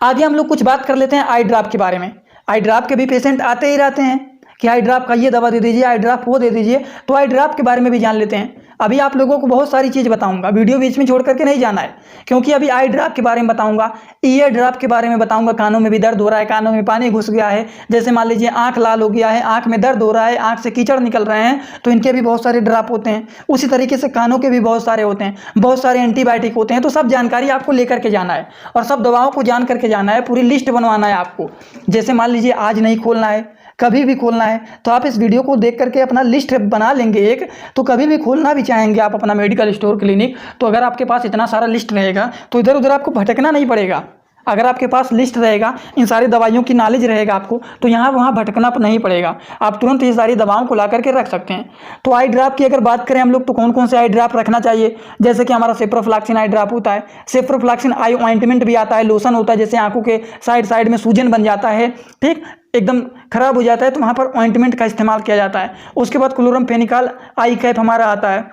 आगे हम लोग कुछ बात कर लेते हैं आई ड्रॉप के बारे में। आई ड्रॉप के भी पेशेंट आते ही रहते हैं कि आई ड्रॉप का ये दवा दे दीजिए, आई ड्रॉप वो दे दीजिए, तो आई ड्रॉप के बारे में भी जान लेते हैं। अभी आप लोगों को बहुत सारी चीज़ बताऊंगा, वीडियो बीच में छोड़ करके नहीं जाना है, क्योंकि अभी आई ड्रॉप के बारे में बताऊंगा, ईयर ड्रॉप के बारे में बताऊंगा। कानों में भी दर्द हो रहा है, कानों में पानी घुस गया है, जैसे मान लीजिए आंख लाल हो गया है, आंख में दर्द हो रहा है, आंख से कीचड़ निकल रहे हैं, तो इनके भी बहुत सारे ड्रॉप होते हैं। उसी तरीके से कानों के भी बहुत सारे होते हैं, बहुत सारे एंटीबायोटिक होते हैं। तो सब जानकारी आपको लेकर के जाना है और सब दवाओं को जान करके जाना है, पूरी लिस्ट बनवाना है आपको। जैसे मान लीजिए आज नहीं खोलना है, कभी भी खोलना है तो आप इस वीडियो को देख करके अपना लिस्ट बना लेंगे एक, तो कभी भी खोलना भी चाहेंगे आप अपना मेडिकल स्टोर क्लिनिक, तो अगर आपके पास इतना सारा लिस्ट रहेगा तो इधर उधर आपको भटकना नहीं पड़ेगा। अगर आपके पास लिस्ट रहेगा, इन सारी दवाइयों की नॉलेज रहेगा आपको, तो यहाँ वहाँ भटकना नहीं पड़ेगा, आप तुरंत ये सारी दवाओं को ला करके रख सकते हैं। तो आई ड्रॉप की अगर बात करें हम लोग, तो कौन कौन से आई ड्रॉप रखना चाहिए, जैसे कि हमारा सेप्रोफ्लॉक्सिन आई ड्रॉप होता है, सेप्रोफ्लॉक्सिन आई ऑइंटमेंट भी आता है, लोशन होता है, जैसे आंखों के साइड में सूजन बन जाता है, ठीक, एकदम खराब हो जाता है, तो वहाँ पर ऑइंटमेंट का इस्तेमाल किया जाता है। उसके बाद क्लोरामफेनिकॉल आई कैप हमारा आता है।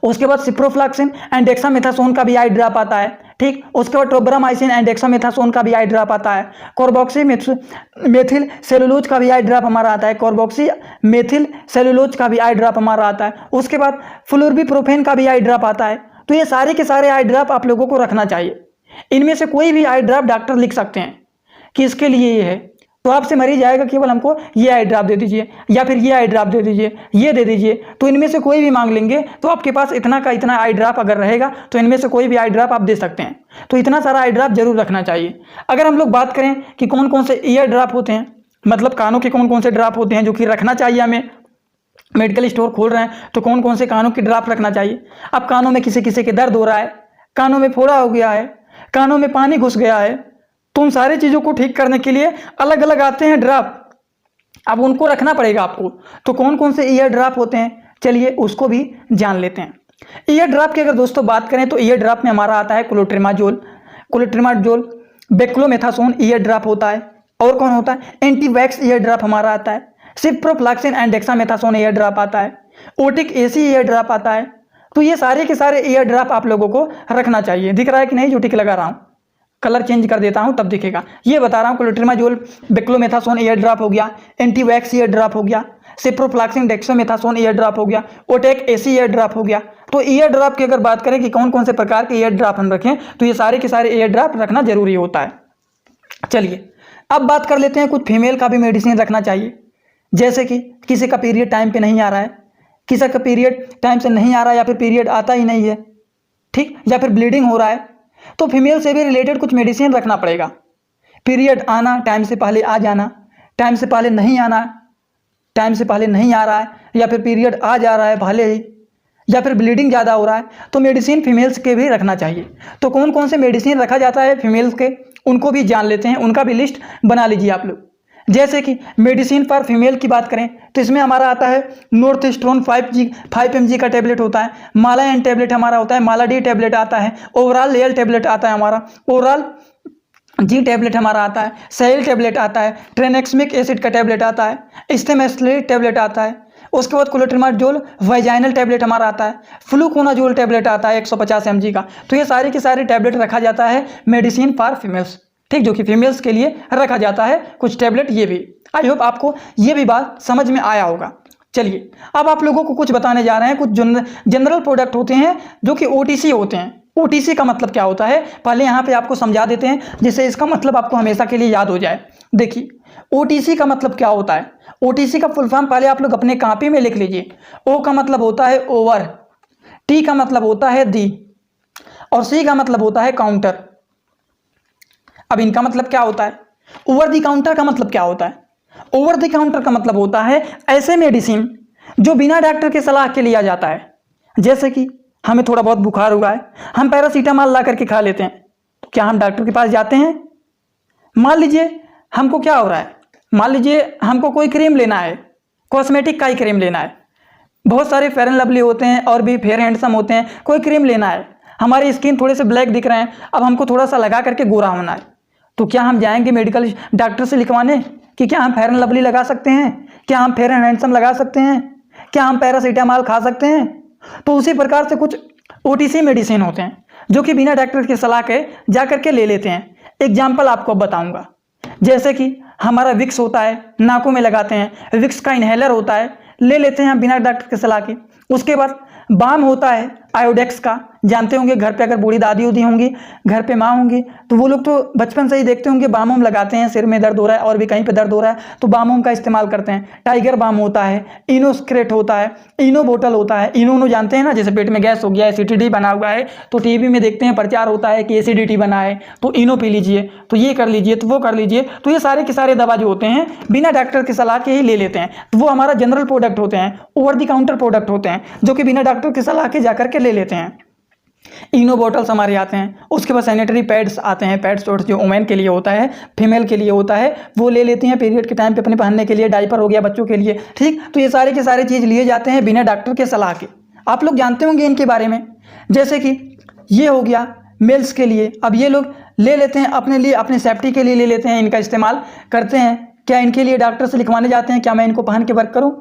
उसके बाद सिप्रोफ्लॉक्सिन एंड डेक्सामेथासोन का भी आई ड्रॉप आता है, ठीक। उसके बाद टोब्रामाइसिन एंड डेक्सामेथासोन का भी आई ड्रॉप आता है। कार्बोक्सी मेथिल सेलुलोज का भी आई ड्रॉप हमारा आता है, कार्बोक्सी मेथिल सेलुलोज का भी आई ड्रॉप हमारा आता है। उसके बाद फ्लोर्बिप्रोफेन का भी आई ड्रॉप आता है। तो ये सारे के सारे आई ड्रॉप आप लोगों को रखना चाहिए। इनमें से कोई भी आई ड्रॉप डॉक्टर लिख सकते हैं कि इसके लिए ये है, तो आपसे मरीज जाएगा केवल हमको ये आई ड्रॉप दे दीजिए या फिर ये आई ड्रॉप दे दीजिए, ये दे दीजिए, तो इनमें से कोई भी मांग लेंगे, तो आपके पास इतना का इतना आई ड्रॉप अगर रहेगा तो इनमें से कोई भी आई ड्रॉप आप दे सकते हैं। तो इतना सारा आई ड्रॉप जरूर रखना चाहिए। अगर हम लोग बात करें कि कौन कौन से ईयर ड्रॉप होते हैं, मतलब कानों के कौन कौन से ड्रॉप होते हैं जो कि रखना चाहिए हमें, मेडिकल स्टोर खोल रहे हैं तो कौन कौन से कानों की ड्रॉप रखना चाहिए। अब कानों में किसी किसी के दर्द हो रहा है, कानों में फोड़ा हो गया है, कानों में पानी घुस गया है, तो उन सारी चीज़ों को ठीक करने के लिए अलग अलग आते हैं ड्रॉप, अब उनको रखना पड़ेगा आपको। तो कौन कौन से ईयर ड्रॉप होते हैं, चलिए उसको भी जान लेते हैं। ईयर ड्रॉप की अगर दोस्तों बात करें तो ईयर ड्रॉप में हमारा आता है क्लोट्रिमाजोल, बेक्लोमेथासोन ईयर ड्रॉप होता है। और कौन होता है, एंटीवैक्स ईयर ड्रॉप हमारा आता है, ciprofloxacin and dexamethasone year drop आता है, ओटिक एसी ईयर ड्रॉप आता है। तो ये सारे के सारे ईयर ड्रॉप आप लोगों को रखना चाहिए। दिख रहा है कि नहीं, जो टिक लगा रहा हूँ, कलर चेंज कर देता हूं तब दिखेगा। ये बता रहा हूं, क्लोट्रिमाजोल बेक्लोमेथासोन ईयर ड्रॉप हो गया, एंटीवैक्स ईयर ड्रॉप हो गया, सिप्रोफ्लॉक्सिन डेक्सामेथासोन ईयर ड्रॉप हो गया, ओटेक एसी ईयर ड्रॉप हो गया। तो ईयर ड्रॉप की अगर बात करें कि कौन कौन से प्रकार के ईयर ड्रॉप हम रखें, तो ये सारे के सारे ईयर ड्रॉप रखना जरूरी होता है। चलिए अब बात कर लेते हैं, कुछ फीमेल का भी मेडिसिन रखना चाहिए, जैसे कि किसी का पीरियड टाइम पे नहीं आ रहा है, किसी का पीरियड टाइम से नहीं आ रहा है या फिर पीरियड आता ही नहीं है, ठीक, या फिर ब्लीडिंग हो रहा है, तो फीमेल से भी रिलेटेड कुछ मेडिसिन रखना पड़ेगा। पीरियड आना, टाइम से पहले आ जाना, टाइम से पहले नहीं आना, टाइम से पहले नहीं आ रहा है, या फिर पीरियड आ जा रहा है पहले ही, या फिर ब्लीडिंग ज़्यादा हो रहा है, तो मेडिसिन फीमेल्स के भी रखना चाहिए। तो कौन कौन से मेडिसिन रखा जाता है फीमेल्स के, उनको भी जान लेते हैं, उनका भी लिस्ट बना लीजिए आप लोग। जैसे कि मेडिसिन फॉर फीमेल की बात करें तो इसमें हमारा आता है नॉर्थस्ट्रोन 5 mg का टैबलेट होता है, माला एन टैबलेट हमारा होता है, माला डी टैबलेट आता है, ओवरऑल लेयल टैबलेट आता है हमारा, ओवरऑल जी टैबलेट हमारा आता है, सेल टैबलेट आता है, ट्रेनेक्समिक एसिड का टैबलेट आता है, स्टेमेस्लेट टैबलेट आता है। उसके बाद क्लोट्रिमाजोल वाइजाइनल टैबलेट हमारा आता है, फ्लूकोनाजोल टैबलेट आता है 150 mg का। तो ये सारे के सारे टैबलेट रखा जाता है मेडिसिन फॉर फीमेल्स, ठीक, जो कि फीमेल्स के लिए रखा जाता है कुछ टैबलेट। ये भी आई होप आपको ये भी बात समझ में आया होगा। चलिए अब आप लोगों को कुछ बताने जा रहे हैं, कुछ जनरल प्रोडक्ट होते हैं जो कि OTC होते हैं। OTC का मतलब क्या होता है, पहले यहाँ पे आपको समझा देते हैं जिससे इसका मतलब आपको हमेशा के लिए याद हो जाए। देखिए OTC का मतलब क्या होता है, OTC का फुल फॉर्म पहले आप लोग अपने कॉपी में लिख लीजिए। O का मतलब होता है ओवर, T का मतलब होता है दी, और C का मतलब होता है काउंटर। अब इनका मतलब क्या होता है, ओवर द काउंटर का मतलब क्या होता है, ओवर द काउंटर का मतलब होता है ऐसे मेडिसिन जो बिना डॉक्टर के सलाह के लिया जाता है। जैसे कि हमें थोड़ा बहुत बुखार हुआ है, हम पैरासीटामॉल ला करके खा लेते हैं, तो क्या हम डॉक्टर के पास जाते हैं? मान लीजिए हमको क्या हो रहा है, मान लीजिए हमको कोई क्रीम लेना है, कॉस्मेटिक का ही क्रीम लेना है, बहुत सारे फेयर एंड लवली होते हैं और भी फेयर हैंडसम होते हैं, कोई क्रीम लेना है, हमारी स्किन थोड़े से ब्लैक दिख रहे हैं, अब हमको थोड़ा सा लगा करके गोरा होना है, तो क्या हम जाएंगे मेडिकल डॉक्टर से लिखवाने कि क्या हम फेयर एंड लवली लगा सकते हैं, क्या हम फेयर एंड हैंडसम लगा सकते हैं, क्या हम पैरासीटामॉल खा सकते हैं? तो उसी प्रकार से कुछ OTC मेडिसिन होते हैं जो कि बिना डॉक्टर की सलाह के जा करके ले लेते हैं। एग्जाम्पल आपको बताऊंगा, जैसे कि हमारा विक्स होता है, नाकों में लगाते हैं, विक्स का इनहेलर होता है, ले लेते हैं हम बिना डॉक्टर की सलाह के। उसके बाद बाम होता है आयोडेक्स का, जानते होंगे घर पे अगर बूढ़ी दादी उदी होंगी, घर पे माँ होंगी, तो वो लोग तो बचपन से ही देखते होंगे बाम वाम लगाते हैं, सिर में दर्द हो रहा है और भी कहीं पे दर्द हो रहा है तो बाम वाम का इस्तेमाल करते हैं। टाइगर बाम होता है, इनोस्क्रेट होता है, इनो बोतल होता है, इनो जानते हैं ना, जैसे पेट में गैस हो गया, एसिडिटी बना हुआ है तो टीवी में देखते हैं प्रचार होता है कि एसिडिटी बना है तो इनो पी लीजिए, तो ये कर लीजिए, तो वो कर लीजिए। तो ये सारे के सारे दवा जो होते हैं बिना डॉक्टर की सलाह के ही ले लेते हैं, तो वो हमारा जनरल प्रोडक्ट होते हैं, ओवर द काउंटर प्रोडक्ट होते हैं जो कि बिना डॉक्टर की सलाह के जाकर के ले लेते हैं। इनो बॉटल्स हमारे आते हैं, उसके बाद सैनिटरी पैड्स आते हैं, पैड्स जो वुमेन के लिए होता है, फीमेल के लिए होता है, वो ले लेती हैं पीरियड के टाइम पे अपने पहनने के लिए, डायपर हो गया बच्चों के लिए, ठीक। तो ये सारे के सारे चीज़ लिए जाते हैं बिना डॉक्टर के सलाह के। आप लोग जानते होंगे इनके बारे में, जैसे कि ये हो गया मेल्स के लिए। अब ये लोग ले लेते हैं अपने लिए, अपने सेफ्टी के लिए ले लेते हैं, इनका इस्तेमाल करते हैं। क्या इनके लिए डॉक्टर से लिखवाने जाते हैं क्या मैं इनको पहन के वर्क करूं?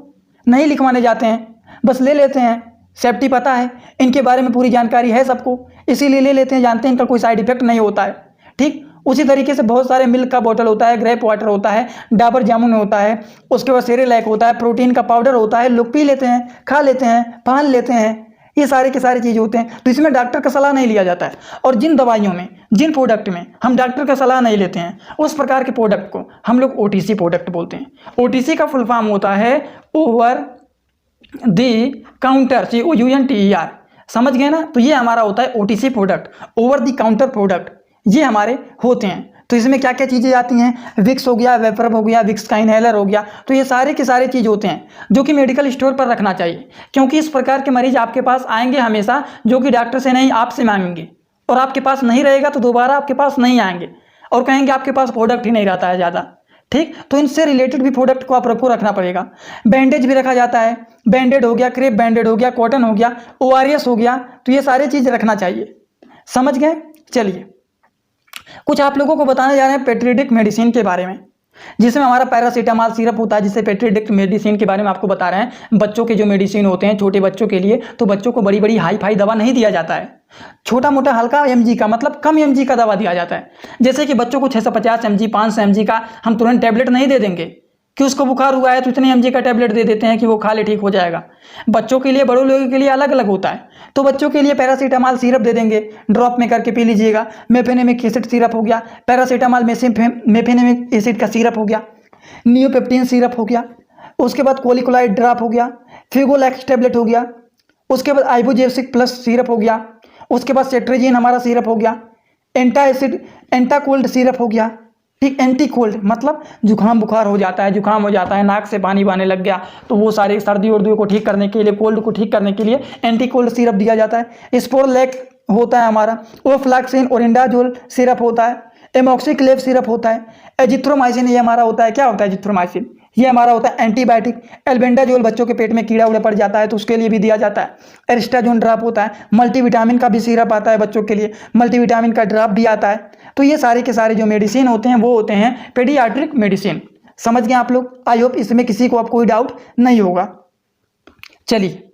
नहीं लिखवाने जाते हैं, बस ले लेते हैं। सेफ्टी पता है, इनके बारे में पूरी जानकारी है सबको, इसीलिए ले लेते हैं, जानते हैं इनका कोई साइड इफेक्ट नहीं होता है, ठीक। उसी तरीके से बहुत सारे मिल्क का बोतल होता है, ग्रेप वाटर होता है, डाबर जामुन होता है, उसके बाद सेरेलैक होता है, प्रोटीन का पाउडर होता है, लोग पी लेते हैं, खा लेते हैं, पहन लेते हैं। ये सारे के सारे चीज़ होते हैं, तो इसमें डॉक्टर का सलाह नहीं लिया जाता है। और जिन दवाइयों में, जिन प्रोडक्ट में हम डॉक्टर का सलाह नहीं लेते हैं, उस प्रकार के प्रोडक्ट को हम लोग OTC प्रोडक्ट बोलते हैं। OTC का फुल फॉर्म होता है ओवर दी काउंटर, COUNTER, समझ गए ना। तो ये हमारा होता है OTC product, over the counter product, ये हमारे होते हैं। तो इसमें क्या क्या चीज़ें आती हैं, विक्स हो गया, वेपर हो गया, विक्स का इनहेलर हो गया, तो ये सारे के सारे चीज़ होते हैं जो कि मेडिकल स्टोर पर रखना चाहिए, क्योंकि इस प्रकार के मरीज आपके पास आएंगे हमेशा, जो कि डॉक्टर से नहीं आपसे मांगेंगे, और आपके पास नहीं रहेगा तो दोबारा आपके पास नहीं आएंगे और कहेंगे आपके पास प्रोडक्ट ही नहीं रहता है ज़्यादा, ठीक। तो इनसे रिलेटेड भी प्रोडक्ट को आपको रखना पड़ेगा। बैंडेज भी रखा जाता है, बैंडेड हो गया, क्रेप बैंडेड हो गया, कॉटन हो गया, ORS हो गया, तो ये सारी चीज़ रखना चाहिए, समझ गए। चलिए कुछ आप लोगों को बताने जा रहे हैं पेट्रियोडिक मेडिसिन के बारे में, जिसमें हमारा पैरासीटामॉल सिरप होता है, जिससे पेट्रियोडिक मेडिसिन के बारे में आपको बता रहे हैं। बच्चों के जो मेडिसिन होते हैं छोटे बच्चों के लिए, तो बच्चों को बड़ी बड़ी हाई फाई दवा नहीं दिया जाता है, छोटा मोटा हल्का mg का, मतलब कम mg का दवा दिया जाता है। जैसे कि बच्चों को 650 mg 500 mg का हम तुरंत टैबलेट नहीं दे देंगे कि उसको बुखार हुआ है तो इतने mg का टैबलेट दे देते हैं कि वो खा ले ठीक हो जाएगा। बच्चों के लिए, बड़ों लोगों के लिए अलग अलग होता है। तो बच्चों के लिए पैरासीटामॉल सिरप दे देंगे, ड्रॉप में करके पी लीजिएगा। मेफेनेमिक एसिड सिरप हो गया, पैरासीटामॉल मेफेनेमिक एसिड का सिरप हो गया, नियोपेप्टिन सिरप हो गया, उसके बाद कोलिकोलाइड ड्रॉप हो गया, फिगोलैक्स टैबलेट हो गया, उसके बाद आइबोजेसिक प्लस सिरप हो गया, उसके बाद सेट्रेजिन हमारा सिरप हो गया, एंटा कोल्ड सिरप हो गया, ठीक। एंटी कोल्ड मतलब जुकाम बुखार हो जाता है, जुकाम हो जाता है, नाक से पानी बहने लग गया, तो वो सारे सर्दी उर्दी को ठीक करने के लिए, कोल्ड को ठीक करने के लिए एंटी कोल्ड सिरप दिया जाता है। स्पोरलैक होता है हमारा, ओफ्लैक्सिन ओरिंडाजोल सिरप होता है, एमॉक्सिक्लेव सिरप होता है, एजिथ्रोमाइसिन ये हमारा होता है, क्या होता है एजिथ्रोमाइसिन, ये हमारा होता है एंटीबायोटिक। एल्बेंडाजोल बच्चों के पेट में कीड़ा उड़ा पड़ जाता है तो उसके लिए भी दिया जाता है। एरिस्टाजोन ड्रॉप होता है, मल्टीविटामिन का भी सिरप आता है बच्चों के लिए, मल्टीविटामिन का ड्रॉप भी आता है। तो ये सारे के सारे जो मेडिसिन होते हैं वो होते हैं पेडियाट्रिक मेडिसिन, समझ गए आप लोग। आई होप इसमें किसी को अब कोई डाउट नहीं होगा। चलिए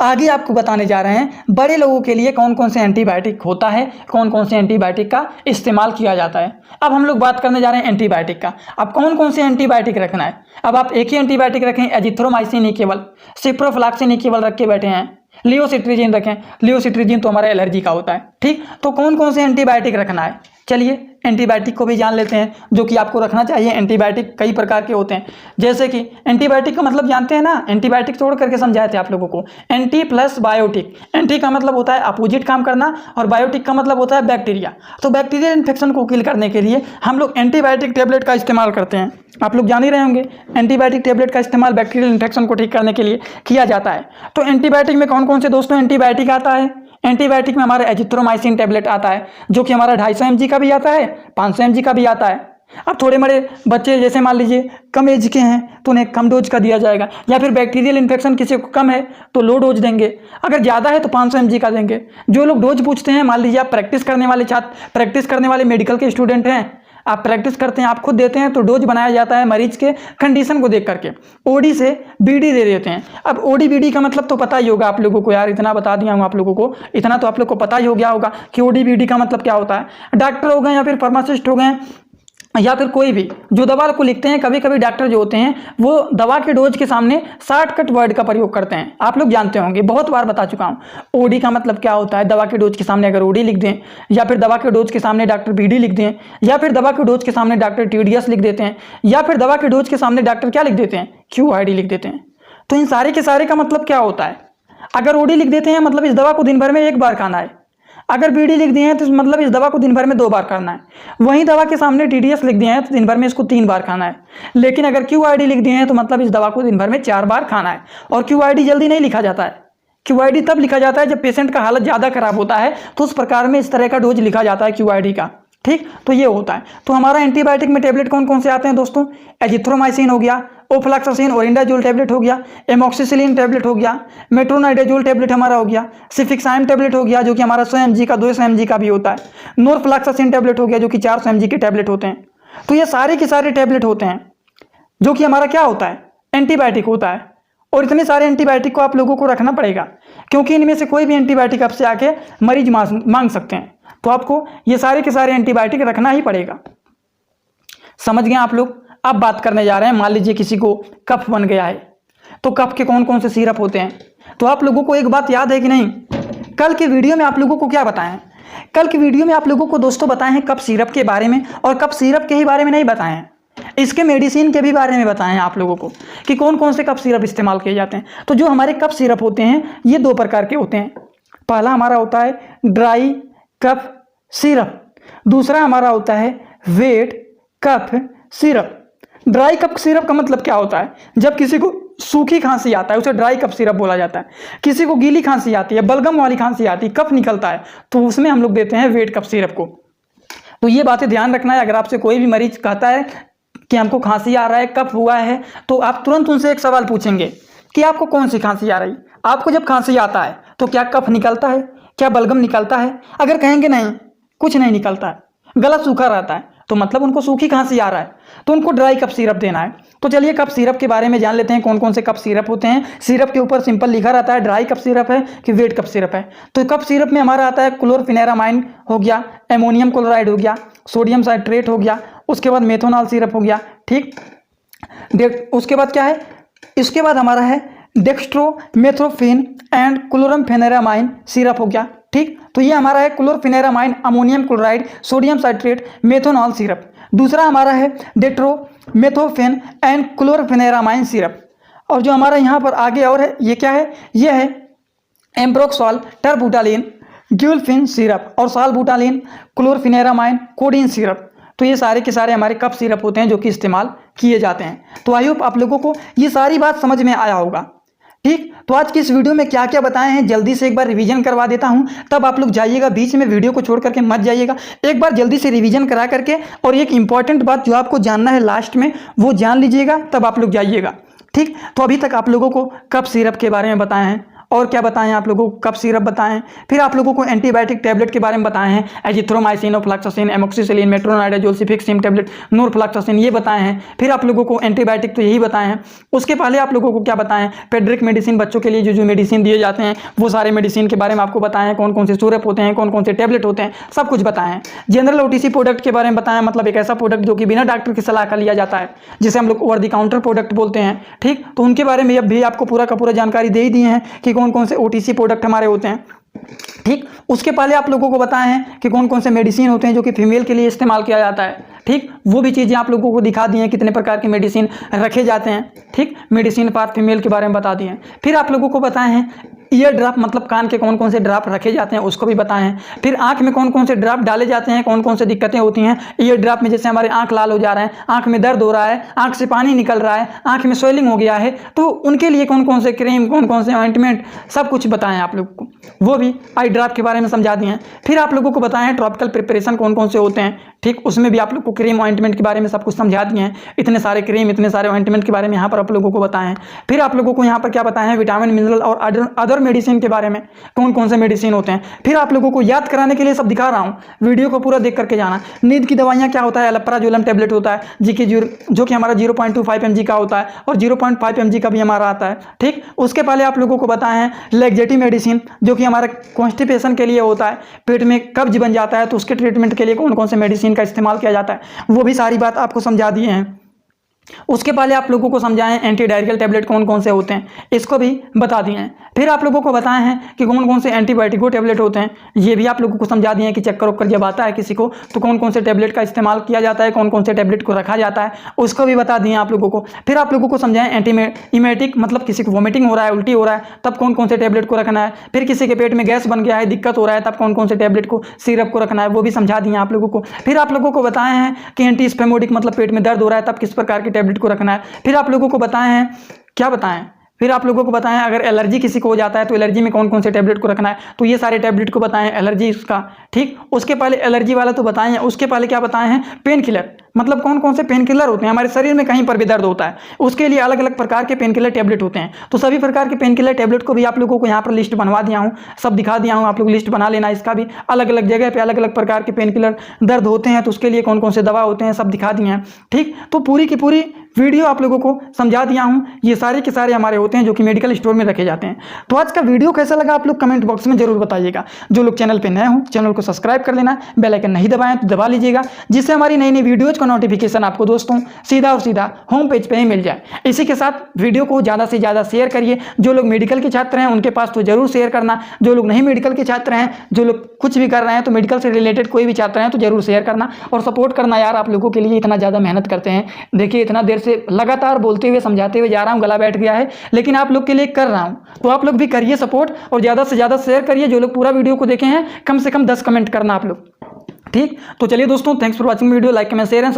आगे आपको बताने जा रहे हैं बड़े लोगों के लिए कौन कौन से एंटीबायोटिक होता है, कौन कौन से एंटीबायोटिक का इस्तेमाल किया जाता है। अब हम लोग बात करने जा रहे हैं एंटीबायोटिक का। अब कौन कौन से एंटीबायोटिक रखना है, अब आप एक ही एंटीबायोटिक रखें, एजिथ्रोमाइसिन ही केवल, सिप्रोफ्लॉक्सिन ही केवल रख के बैठे हैं, लियोसिट्रीजिन रखें, लियोसिट्रीजिन तो हमारा एलर्जी का होता है, ठीक। तो कौन कौन से एंटीबायोटिक रखना है, चलिए एंटीबायोटिक को भी जान लेते हैं जो कि आपको रखना चाहिए। एंटीबायोटिक कई प्रकार के होते हैं, जैसे कि एंटीबायोटिक का मतलब जानते हैं ना, एंटीबायोटिक छोड़ करके समझाए थे आप लोगों को। एंटी प्लस बायोटिक, एंटी का मतलब होता है अपोजिट काम करना और बायोटिक का मतलब होता है बैक्टीरिया। तो बैक्टीरियल इन्फेक्शन को किल करने के लिए हम लोग एंटीबायोटिक टैबलेट का इस्तेमाल करते हैं। आप लोग जान ही रहे होंगे एंटीबायोटिक टैबलेट का इस्तेमाल बैक्टीरियल इन्फेक्शन को ठीक करने के लिए किया जाता है। तो एंटीबायोटिक में कौन कौन से दोस्तों एंटीबायोटिक आता है, एंटीबायोटिक में हमारा एजिथ्रोमाइसिन टैबलेट आता है जो कि हमारा 250 mg का भी आता है, 500 mg का भी आता है। अब थोड़े बड़े बच्चे जैसे मान लीजिए कम एज के हैं तो उन्हें कम डोज का दिया जाएगा, या फिर बैक्टीरियल इन्फेक्शन किसी को कम है तो लो डोज देंगे, अगर ज़्यादा है तो 500 mg का देंगे। जो लोग डोज पूछते हैं, मान लीजिए आप प्रैक्टिस करने वाले छात्र, प्रैक्टिस करने वाले मेडिकल के स्टूडेंट हैं, आप प्रैक्टिस करते हैं, आप खुद देते हैं, तो डोज बनाया जाता है मरीज के कंडीशन को देख करके, ओडी से बीडी दे देते हैं। अब ओडी बीडी का मतलब तो पता ही होगा आप लोगों को, यार इतना बता दिया हूँ आप लोगों को, इतना तो आप लोग को पता ही हो गया होगा कि ओडी बीडी का मतलब क्या होता है। डॉक्टर हो गए या फिर फार्मासिस्ट हो गए या फिर कोई भी जो दवा को लिखते हैं, कभी कभी डॉक्टर जो होते हैं वो दवा के डोज के सामने शॉर्टकट वर्ड का प्रयोग करते हैं। आप लोग जानते होंगे, बहुत बार बता चुका हूं। ओडी का मतलब क्या होता है, दवा के डोज के सामने अगर ओडी लिख दें, या फिर दवा के डोज के सामने डॉक्टर बीडी लिख दें, या फिर दवा के डोज के सामने डॉक्टर टीडीएस लिख देते हैं, या फिर दवा के डोज के सामने डॉक्टर क्या लिख देते हैं, QID लिख देते हैं। तो इन सारे के सारे का मतलब क्या होता है, अगर ओडी लिख देते हैं मतलब इस दवा को दिन भर में 1 बार खाना है, अगर बीडी लिख दिए हैं तो मतलब इस दवा को दिन भर में 2 बार खाना है, वहीं दवा के सामने TDS लिख दिए हैं तो दिन भर में इसको 3 बार खाना है। लेकिन अगर QID लिख दिए हैं तो मतलब इस दवा को दिन भर में 4 बार खाना है। और QID जल्दी नहीं लिखा जाता है, QID तब लिखा जाता है जब पेशेंट का हालत ज़्यादा खराब होता है, तो उस प्रकार में इस तरह का डोज लिखा जाता है QID का। ठीक, तो ये होता है। तो हमारा एंटीबायोटिक में टेबलेट कौन कौन से आते हैं दोस्तों, एजिथ्रोमाइसिन हो गया, ओफ्लैक्सासिन ओरिंडाजोल टेबलेट हो गया, एमोक्सिसिलिन टेबलेट हो गया, मेट्रोनाइडाजोल टेबलेट हमारा हो गया, सिफिक्साइम टेबलेट हो गया जो कि हमारा 100 mg का 200 mg का भी होता है, नोरफ्लैक्सासिन टेबलेट हो गया जो कि 400 mg के टेबलेट होते हैं। तो ये सारे के सारे टेबलेट होते हैं जो कि हमारा क्या होता है, एंटीबायोटिक होता है। और इतने सारे एंटीबायोटिक को आप लोगों को रखना पड़ेगा, क्योंकि इनमें से कोई भी एंटीबायोटिक आपसे आके मरीज मांग सकते हैं। तो आपको ये सारे के सारे एंटीबायोटिक रखना ही पड़ेगा। समझ गए आप लोग। अब बात करने जा रहे हैं, मान लीजिए किसी को कफ बन गया है, तो कफ के कौन कौन से सिरप होते हैं। तो आप लोगों को एक बात याद है कि नहीं, कल के वीडियो में आप लोगों को क्या बताएं, कल की वीडियो में आप लोगों को दोस्तों बताए हैं कफ सिरप के बारे में, और कफ सिरप के ही बारे में नहीं बताए हैं, इसके मेडिसिन के भी बारे में बताएं आप लोगों को कि कौन कौन से कफ सिरप इस्तेमाल किए जाते हैं। तो जो हमारे कफ सिरप होते हैं ये 2 प्रकार के होते हैं। पहला हमारा होता है ड्राई कफ सिरप, दूसरा हमारा होता है wet cough syrup. Dry cough syrup का मतलब क्या होता है, जब किसी को सूखी खांसी आता है उसे ड्राई कफ सिरप बोला जाता है। किसी को गीली खांसी आती है, बलगम वाली खांसी आती है, कफ निकलता है, तो उसमें हम लोग देते हैं वेट कफ सिरप को। तो ये बातें ध्यान रखना है। अगर आपसे कोई भी मरीज कहता है कि हमको खांसी आ रहा है, कफ हुआ है, तो आप तुरंत उनसे एक सवाल पूछेंगे कि आपको कौन सी खांसी आ रही, आपको जब खांसी आता है तो क्या कफ निकलता है, क्या बलगम निकलता है। अगर कहेंगे नहीं, कुछ नहीं निकलता है, गला सूखा रहता है, तो मतलब उनको सूखी खांसी आ रहा है, तो उनको ड्राई कफ सिरप देना है। तो चलिए कफ सिरप के बारे में जान लेते हैं, कौन कौन से कफ सिरप होते हैं। सिरप के ऊपर सिंपल लिखा रहता है ड्राई कफ सिरप है कि वेट कफ सिरप है। तो कफ सिरप में हमारा आता है क्लोरफेनेरामाइन हो गया, एमोनियम क्लोराइड हो गया, सोडियम साइट्रेट हो गया, उसके बाद मेथोनॉल सिरप हो गया। ठीक, उसके बाद क्या है, इसके बाद हमारा है डेक्स्ट्रोमेथोफेन एंड क्लोरमफेनेरामाइन सिरप हो गया। ठीक, तो ये हमारा है chlorpheniramine, ammonium chloride, sodium citrate, methanol syrup. दूसरा हमारा है डेट्रोमेथोफेन एंड क्लोरफेनेरामाइन सिरप। और जो हमारा यहाँ पर आगे और है, ये क्या है, ये है एम्ब्रोक्सोल टर्बुटालिन ग्यूल्फिन सिरप और सालबुटालिन क्लोरफेनेरामाइन कोडीन सिरप। तो ये सारे के सारे हमारे कफ सिरप होते हैं जो कि इस्तेमाल किए जाते हैं। तो आई होप आप लोगों को ये सारी बात समझ में आया होगा। ठीक, तो आज की इस वीडियो में क्या क्या बताए हैं जल्दी से एक बार रिवीजन करवा देता हूं, तब आप लोग जाइएगा, बीच में वीडियो को छोड़ करके मत जाइएगा, एक बार जल्दी से रिवीजन करा करके, और एक इंपॉर्टेंट बात जो आपको जानना है लास्ट में वो जान लीजिएगा, तब आप लोग जाइएगा। ठीक, तो अभी तक आप लोगों को कफ सिरप के बारे में बताए हैं, और क्या बताएं आप लोगों को, कफ सिरप बताएं, फिर आप लोगों को एंटीबायोटिक टैबलेट के बारे में बताए हैं, एजिथ्रोमाइसिन, ओफ्लैक्सासिन, एमोक्सिसिलिन, मेट्रोनाइडाजोल, सिफिक्सिम टैबलेट, नोरफ्लैक्सासिन, ये बताए हैं। फिर आप लोगों को एंटीबायोटिक तो यही बताए हैं। उसके पहले आप लोगों को क्या बताएं, पेड्रिक मेडिसिन, बच्चों के लिए जो जो मेडिसिन दिए जाते हैं वो सारे मेडिसिन के बारे में आपको बताएं हैं, कौन कौन से सिरप होते हैं, कौन कौन से टैबलेट होते हैं, सब कुछ बताएं हैं। जनरल OTC प्रोडक्ट के बारे में बताया, मतलब एक ऐसा प्रोडक्ट जो कि बिना डॉक्टर की सलाह का लिया जाता है, जिसे हम लोग ओवर द काउंटर प्रोडक्ट बोलते हैं। ठीक, तो उनके बारे में अब भी आपको पूरा का पूरा जानकारी दे ही दी है कि कौन कौन से OTC प्रोडक्ट हमारे होते हैं। ठीक, उसके पहले आप लोगों को बताए हैं कि कौन कौन से मेडिसिन होते हैं जो कि फीमेल के लिए इस्तेमाल किया जाता है। ठीक, वो भी चीज़ें आप लोगों को दिखा दी हैं, कितने प्रकार के मेडिसिन रखे जाते हैं। ठीक, मेडिसिन फॉर फीमेल के बारे में बता दिए हैं। फिर आप लोगों को बताए हैं ईयर ड्रॉप, मतलब कान के कौन कौन से ड्रॉप रखे जाते हैं उसको भी बताए हैं। फिर आंख में कौन कौन से ड्रॉप डाले जाते हैं, कौन कौन से दिक्कतें होती हैं ईयर ड्रॉप में, जैसे हमारे आंख लाल हो जा रहा है, आंख में दर्द हो रहा है, आंख से पानी निकल रहा है, आंख में स्वेलिंग हो गया है, तो उनके लिए कौन कौन से क्रीम, कौन कौन से ऑइंटमेंट, सब कुछ बताएं आप लोगों को, वो भी आई ड्रॉप के बारे में समझा दिए हैं। फिर आप लोगों को बताएं हैं ट्रॉपिकल प्रिपरेशन कौन कौन से होते हैं। ठीक, उसमें भी आप लोग को क्रीम ऑइंटमेंट के बारे में सब कुछ समझा दिए हैं, इतने सारे क्रीम, इतने सारे ऑइंटमेंट के बारे में यहाँ पर आप लोगों को बताएं हैं। फिर आप लोगों को यहाँ पर क्या बताएं हैं, विटामिन, मिनरल और अदर मेडिसिन के बारे में, कौन कौन से मेडिसिन होते हैं। फिर आप लोगों को याद कराने के लिए सब दिखा रहा हूँ, वीडियो को पूरा देख करके जाना। नींद की दवाइयाँ क्या होता है, अलप्राजोलम टेबलेट होता है जो कि हमारा 0.25 mg का होता है और 0.5 mg का भी हमारा आता है। ठीक, उसके पहले आप लोगों को बताए हैं लैक्सेटिव मेडिसिन जो कि हमारे कॉन्स्टिपेशन के लिए होता है, पेट में कब्ज बन जाता है तो उसके ट्रीटमेंट के लिए कौन कौन से मेडिसिन का इस्तेमाल किया जाता है, वो भी सारी बात आपको समझा दिए हैं। उसके पहले आप लोगों को समझाएं एंटी डायरियल टेबलेट कौन कौन से होते हैं, इसको भी बता दिए हैं। फिर आप लोगों को बताए हैं कि कौन कौन से एंटीबायोटिको टेबलेट होते हैं, ये भी आप लोगों को समझा दिए हैं कि चक्कर वक्कर जब आता है किसी को तो कौन कौन से टेबलेट का इस्तेमाल किया जाता है, कौन कौन से टेबलेट को रखा जाता है, उसको भी बता दिए आप लोगों को। फिर आप लोगों को समझाएं एंटीइमेटिक मतलब किसी को वॉमिटिंग हो रहा है, उल्टी हो रहा है, तब कौन कौन से टेबलेट को रखना है। फिर किसी के पेट में गैस बन गया है, दिक्कत हो रहा है, तब कौन कौन से टेबलेट को सिरप को रखना है, वो भी समझा दिए आप लोगों को। फिर आप लोगों को बताए हैं कि एंटीस्पेमोडिक मतलब पेट में दर्द हो रहा है तब किस प्रकार की टेबलेट को रखना है। फिर आप लोगों को बताए हैं, क्या बताएं, फिर आप लोगों को बताएं अगर एलर्जी किसी को हो जाता है तो एलर्जी में कौन कौन से टेबलेट को रखना है, तो ये सारे टेबलेट को बताएं एलर्जी उसका। ठीक, उसके पहले एलर्जी वाला तो बताएं, उसके पहले क्या बताए हैं, पेन किलर मतलब कौन कौन से पेन किलर होते हैं। हमारे शरीर में कहीं पर भी दर्द होता है उसके लिए अलग अलग प्रकार के पेन किलर टेबलेट होते हैं, तो सभी प्रकार के पेन किलर टेबलेट को भी आप लोगों को यहाँ पर लिस्ट बनवा दिया हूँ, सब दिखा दिया हूँ, आप लोग लिस्ट बना लेना। इसका भी अलग अलग जगह पे अलग अलग प्रकार के पेन किलर दर्द होते हैं तो उसके लिए कौन कौन से दवा होते हैं सब दिखा दिए हैं। ठीक, तो पूरी की पूरी वीडियो आप लोगों को समझा दिया हूँ। ये सारे के सारे हमारे होते हैं जो कि मेडिकल स्टोर में रखे जाते हैं। तो आज का वीडियो कैसा लगा आप लोग कमेंट बॉक्स में जरूर बताइएगा। जो लोग चैनल पे नए हो चैनल को सब्सक्राइब कर लेना, बेल आइकन नहीं दबाएं तो दबा लीजिएगा, जिससे हमारी नई नई वीडियोज का नोटिफिकेशन आपको दोस्तों सीधा और सीधा होम पेज पे ही मिल जाए। इसी के साथ वीडियो को ज़्यादा से ज़्यादा शेयर करिए। जो लोग मेडिकल के छात्र हैं उनके पास तो जरूर शेयर करना, जो लोग नहीं मेडिकल के छात्र हैं, जो लोग कुछ भी कर रहे हैं तो मेडिकल से रिलेटेड कोई भी छात्र हैं तो जरूर शेयर करना और सपोर्ट करना यार। आप लोगों के लिए इतना ज़्यादा मेहनत करते हैं, देखिए इतना देर से लगातार बोलते हुए समझाते हुए जा रहा हूँ, गला बैठ गया है, लेकिन आप लोग के लिए कर रहा हूँ, तो आप लोग भी करिए सपोर्ट और ज़्यादा से ज़्यादा शेयर करिए। जो लोग पूरा वीडियो को देखे हैं कम से कम 10 कमेंट करना आप लोग। ठीक, तो चलिए दोस्तों, thanks for watching video, like comment share and